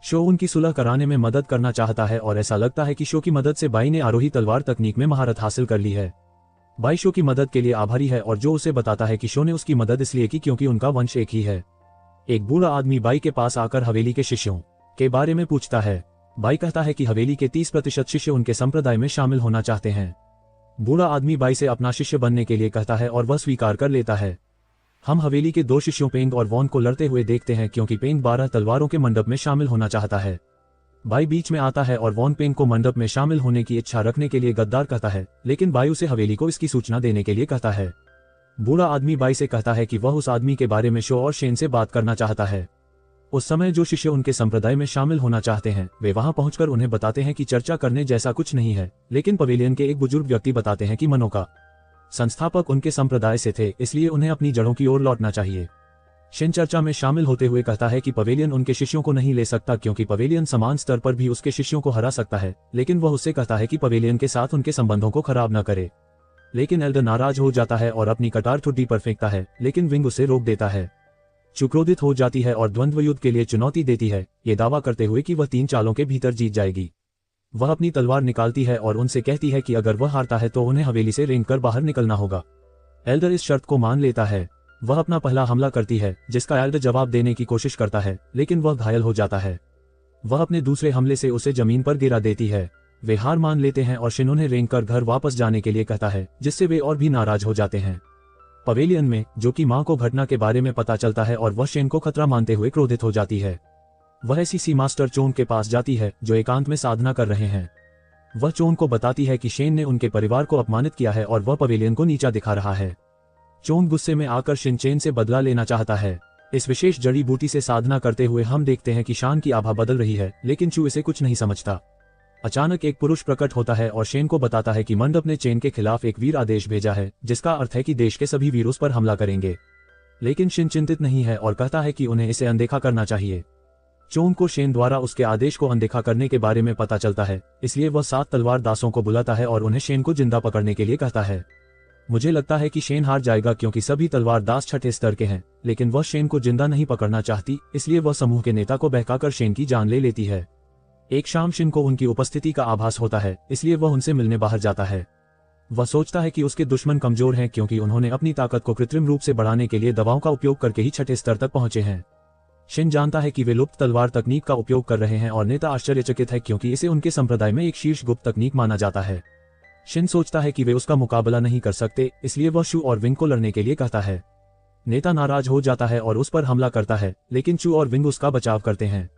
शो उनकी सुलह कराने में मदद करना चाहता है और ऐसा लगता है कि शो की मदद से बाई ने आरोही तलवार तकनीक में महारत हासिल कर ली है। बाई शो की मदद के लिए आभारी है और जो उसे बताता है कि शो ने उसकी मदद इसलिए की क्योंकि उनका वंश एक ही है। एक बूढ़ा आदमी बाई के पास आकर हवेली के शिष्यों के बारे में पूछता है। बाई कहता है कि हवेली के 30% शिष्य उनके संप्रदाय में शामिल होना चाहते हैं। बूढ़ा आदमी बाई से अपना शिष्य बनने के लिए कहता है और वह स्वीकार कर लेता है। हम हवेली के 2 शिष्यों पेंग और वॉन को लड़ते हुए देखते हैं क्योंकि पेंग 12 तलवारों के मंडप में शामिल होना चाहता है। बाई बीच में आता है और वॉन पेंग को मंडप में शामिल होने की इच्छा रखने के लिए गद्दार कहता है, लेकिन बाई उसे हवेली को इसकी सूचना देने के लिए कहता है। बूढ़ा आदमी बाई से कहता है कि वह उस आदमी के बारे में शो और शेन से बात करना चाहता है। उस समय जो शिष्य उनके संप्रदाय में शामिल होना चाहते हैं वे वहां पहुंचकर उन्हें बताते हैं कि चर्चा करने जैसा कुछ नहीं है, लेकिन पवेलियन के एक बुजुर्ग व्यक्ति बताते हैं कि मनो का संस्थापक उनके संप्रदाय से थे, इसलिए उन्हें अपनी जड़ों की ओर लौटना चाहिए। शिन चर्चा में शामिल होते हुए कहता है कि पवेलियन उनके शिष्यों को नहीं ले सकता क्योंकि पवेलियन समान स्तर पर भी उसके शिष्यों को हरा सकता है, लेकिन वह उससे कहता है कि पवेलियन के साथ उनके संबंधों को खराब न करे। लेकिन एल्डर नाराज हो जाता है और अपनी कटार ठुड्डी पर फेंकता है, लेकिन विंग उसे रोक देता है। चू क्रोधित हो जाती है और द्वंद्व युद्ध के लिए चुनौती देती है, ये दावा करते हुए कि वह 3 चालों के भीतर जीत जाएगी। वह अपनी तलवार निकालती है और उनसे कहती है कि अगर वह हारता है तो उन्हें हवेली से रेंगकर बाहर निकलना होगा। एल्डर इस शर्त को मान लेता है। वह अपना पहला हमला करती है, जिसका एल्डर जवाब देने की कोशिश करता है, लेकिन वह घायल हो जाता है। वह अपने दूसरे हमले से उसे जमीन पर गिरा देती है। वे हार मान लेते हैं और शिन उन्हें रेंगकर घर वापस जाने के लिए कहता है, जिससे वे और भी नाराज हो जाते हैं। पवेलियन में, जो कि मां को घटना के बारे में पता चलता है और वह शेन को खतरा मानते हुए क्रोधित हो जाती है। वह सीसी मास्टर चोन के पास जाती है, जो एकांत में साधना कर रहे हैं। वह चोन को बताती है कि शेन ने उनके परिवार को अपमानित किया है और वह पवेलियन को नीचा दिखा रहा है। चोन गुस्से में आकर शिनचेन से बदला लेना चाहता है। इस विशेष जड़ी बूटी से साधना करते हुए हम देखते हैं कि शान की आभा बदल रही है, लेकिन चू इसे कुछ नहीं समझता। अचानक एक पुरुष प्रकट होता है और शेन को बताता है कि मंडप ने चेन के खिलाफ एक वीर आदेश भेजा है, जिसका अर्थ है कि देश के सभी वीर उस पर हमला करेंगे। लेकिन शिन चिंतित नहीं है और कहता है कि उन्हें इसे अनदेखा करना चाहिए। चोन को शेन द्वारा उसके आदेश को अनदेखा करने के बारे में पता चलता है, इसलिए वह 7 तलवार दासों को बुलाता है और उन्हें शेन को जिंदा पकड़ने के लिए कहता है। मुझे लगता है कि शेन हार जाएगा क्योंकि सभी तलवार दास छठे स्तर के हैं, लेकिन वह शेन को जिंदा नहीं पकड़ना चाहती, इसलिए वह समूह के नेता को बहकाकर शेन की जान ले लेती है। एक शाम शिन को उनकी उपस्थिति का आभास होता है, इसलिए वह उनसे मिलने बाहर जाता है। वह सोचता है कि उसके दुश्मन कमजोर हैं क्योंकि उन्होंने अपनी ताकत को कृत्रिम रूप से बढ़ाने के लिए दवाओं का उपयोग करके ही छठे स्तर तक पहुंचे हैं। शिन जानता है कि वे लुप्त तलवार तकनीक का उपयोग कर रहे हैं और नेता आश्चर्यचकित है क्योंकि इसे उनके संप्रदाय में एक शीर्ष गुप्त तकनीक माना जाता है। शिन सोचता है कि वे उसका मुकाबला नहीं कर सकते, इसलिए वह शू और विंग को लड़ने के लिए कहता है। नेता नाराज हो जाता है और उस पर हमला करता है, लेकिन चू और विंग उसका बचाव करते हैं।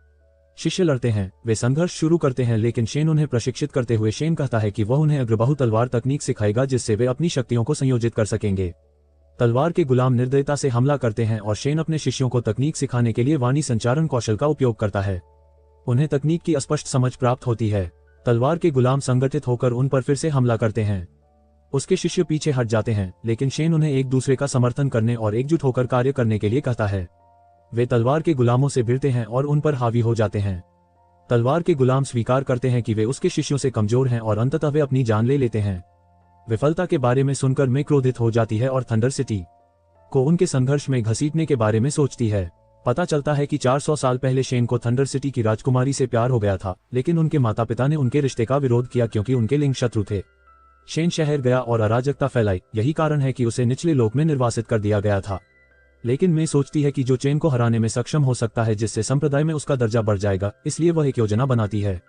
शिष्य लड़ते हैं, वे संघर्ष शुरू करते हैं, लेकिन शेन उन्हें प्रशिक्षित करते हुए शेन कहता है कि वह उन्हें अग्रबाहु तलवार तकनीक सिखाएगा जिससे वे अपनी शक्तियों को संयोजित कर सकेंगे। तलवार के गुलाम निर्दयता से हमला करते हैं और शेन अपने शिष्यों को तकनीक सिखाने के लिए वाणी संचारण कौशल का उपयोग करता है। उन्हें तकनीक की स्पष्ट समझ प्राप्त होती है। तलवार के गुलाम संगठित होकर उन पर फिर से हमला करते हैं। उसके शिष्य पीछे हट जाते हैं, लेकिन शेन उन्हें एक दूसरे का समर्थन करने और एकजुट होकर कार्य करने के लिए कहता है। वे तलवार के गुलामों से भिड़ते हैं और उन पर हावी हो जाते हैं। तलवार के गुलाम स्वीकार करते हैं कि वे उसके शिष्यों से कमजोर हैं और अंततः वे अपनी जान ले लेते हैं। विफलता के बारे में सुनकर मैं क्रोधित हो जाती है और थंडर सिटी को उनके संघर्ष में घसीटने के बारे में सोचती है। पता चलता है कि 400 साल पहले शेन को थंडर सिटी की राजकुमारी से प्यार हो गया था, लेकिन उनके माता पिता ने उनके रिश्ते का विरोध किया क्योंकि उनके लिंग शत्रु थे। शेन शहर गया और अराजकता फैलाई, यही कारण है कि उसे निचले लोक में निर्वासित कर दिया गया था। लेकिन मैं सोचती है कि जो चेन को हराने में सक्षम हो सकता है जिससे संप्रदाय में उसका दर्जा बढ़ जाएगा, इसलिए वह एक योजना बनाती है।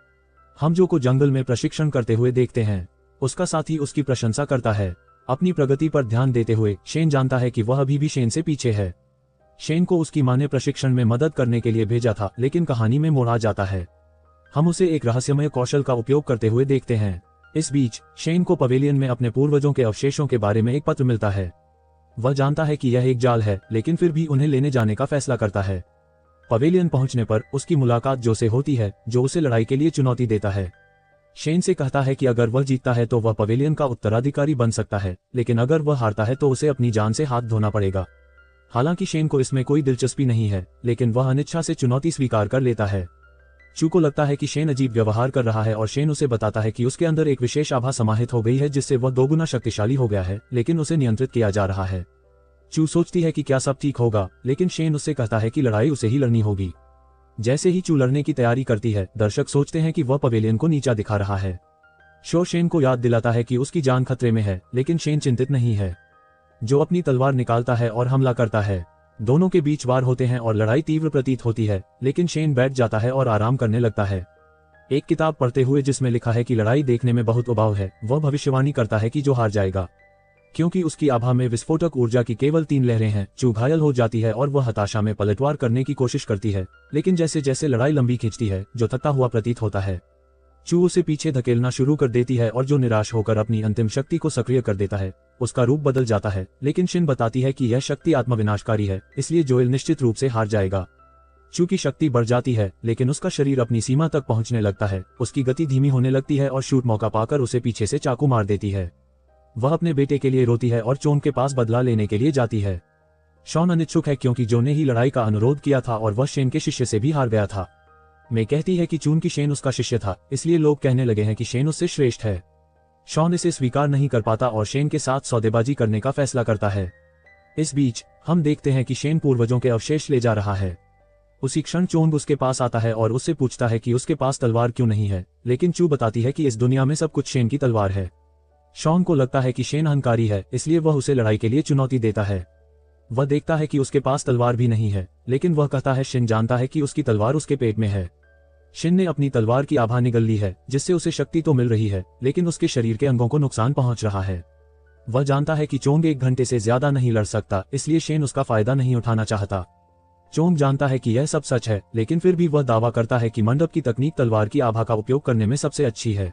हम जो को जंगल में प्रशिक्षण करते हुए देखते हैं, उसका साथी उसकी प्रशंसा करता है। अपनी प्रगति पर ध्यान देते हुए शेन जानता है कि वह अभी भी शेन से पीछे है। शेन को उसकी मां ने प्रशिक्षण में मदद करने के लिए भेजा था, लेकिन कहानी में मोड़ आ जाता है। हम उसे एक रहस्यमय कौशल का उपयोग करते हुए देखते हैं। इस बीच शेन को पवेलियन में अपने पूर्वजों के अवशेषों के बारे में एक पत्र मिलता है। वह जानता है कि यह एक जाल है, लेकिन फिर भी उन्हें लेने जाने का फैसला करता है। पवेलियन पहुंचने पर उसकी मुलाकात जो से होती है, जो उसे लड़ाई के लिए चुनौती देता है। शेन से कहता है कि अगर वह जीतता है तो वह पवेलियन का उत्तराधिकारी बन सकता है, लेकिन अगर वह हारता है तो उसे अपनी जान से हाथ धोना पड़ेगा। हालांकि शेन को इसमें कोई दिलचस्पी नहीं है, लेकिन वह अनिच्छा से चुनौती स्वीकार कर लेता है। चू को लगता है कि शेन अजीब व्यवहार कर रहा है और शेन उसे बताता है कि उसके अंदर एक विशेष आभा समाहित हो गई है जिससे वह 2 गुना शक्तिशाली हो गया है, लेकिन उसे नियंत्रित किया जा रहा है। चू सोचती है कि क्या सब ठीक होगा, लेकिन शेन उससे कहता है कि लड़ाई उसे ही लड़नी होगी। जैसे ही चू लड़ने की तैयारी करती है, दर्शक सोचते हैं कि वह पवेलियन को नीचा दिखा रहा है। शो शेन को याद दिलाता है कि उसकी जान खतरे में है, लेकिन शेन चिंतित नहीं है। जो अपनी तलवार निकालता है और हमला करता है। दोनों के बीच वार होते हैं और लड़ाई तीव्र प्रतीत होती है, लेकिन शेन बैठ जाता है और आराम करने लगता है। एक किताब पढ़ते हुए जिसमें लिखा है कि लड़ाई देखने में बहुत उबाऊ है, वह भविष्यवाणी करता है कि जो हार जाएगा। क्योंकि उसकी आभा में विस्फोटक ऊर्जा की केवल 3 लहरें हैं, चू घायल हो जाती है और वह हताशा में पलटवार करने की कोशिश करती है, लेकिन जैसे जैसे लड़ाई लंबी खींचती है, जो थकता हुआ प्रतीत होता है। चू उसे पीछे धकेलना शुरू कर देती है और जो निराश होकर अपनी अंतिम शक्ति को सक्रिय कर देता है, उसका रूप बदल जाता है। लेकिन शिन बताती है कि यह शक्ति आत्मविनाशकारी है, इसलिए जोएल निश्चित रूप से हार जाएगा। चू की शक्ति बढ़ जाती है, लेकिन उसका शरीर अपनी सीमा तक पहुंचने लगता है। उसकी गति धीमी होने लगती है और शूट मौका पाकर उसे पीछे से चाकू मार देती है। वह अपने बेटे के लिए रोती है और चोन के पास बदला लेने के लिए जाती है। शॉन अनिच्छुक है क्योंकि जो ने ही लड़ाई का अनुरोध किया था और वह शेन के शिष्य से भी हार गया था। मैं कहती है कि चूंकि शेन उसका शिष्य था, इसलिए लोग कहने लगे हैं कि शेन उससे श्रेष्ठ है। शॉन इसे स्वीकार नहीं कर पाता और शेन के साथ सौदेबाजी करने का फैसला करता है। इस बीच हम देखते हैं कि शेन पूर्वजों के अवशेष ले जा रहा है। उसी क्षण चोंग उसके पास आता है और उससे पूछता है कि उसके पास तलवार क्यों नहीं है, लेकिन चू बताती है कि इस दुनिया में सब कुछ शेन की तलवार है। शॉन को लगता है कि शेन अहंकारी है, इसलिए वह उसे लड़ाई के लिए चुनौती देता है। वह देखता है कि उसके पास तलवार भी नहीं है, लेकिन वह कहता है शेन जानता है कि उसकी तलवार उसके पेट में है। शेन ने अपनी तलवार की आभा निगल ली है, जिससे उसे शक्ति तो मिल रही है, लेकिन उसके शरीर के अंगों को नुकसान पहुंच रहा है। वह जानता है कि चोंग 1 घंटे से ज्यादा नहीं लड़ सकता, इसलिए शेन उसका फायदा नहीं उठाना चाहता। चोंग जानता है कि यह सब सच है, लेकिन फिर भी वह दावा करता है कि मंडप की तकनीक तलवार की आभा का उपयोग करने में सबसे अच्छी है।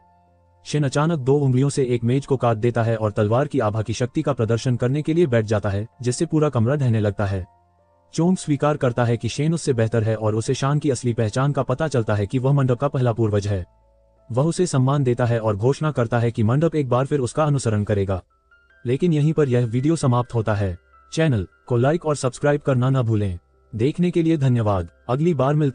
शेन अचानक 2 उंगलियों से एक मेज को काट देता है और तलवार की आभा की शक्ति का प्रदर्शन करने के लिए बैठ जाता है, जिससे पूरा कमरा ढहने लगता है। चोंग स्वीकार करता है कि शेन उससे बेहतर है और उसे शान की असली पहचान का पता चलता है कि वह मंडप का पहला पूर्वज है। वह उसे सम्मान देता है और घोषणा करता है कि मंडप एक बार फिर उसका अनुसरण करेगा। लेकिन यहीं पर यह वीडियो समाप्त होता है। चैनल को लाइक और सब्सक्राइब करना न भूलें। देखने के लिए धन्यवाद। अगली बार मिलते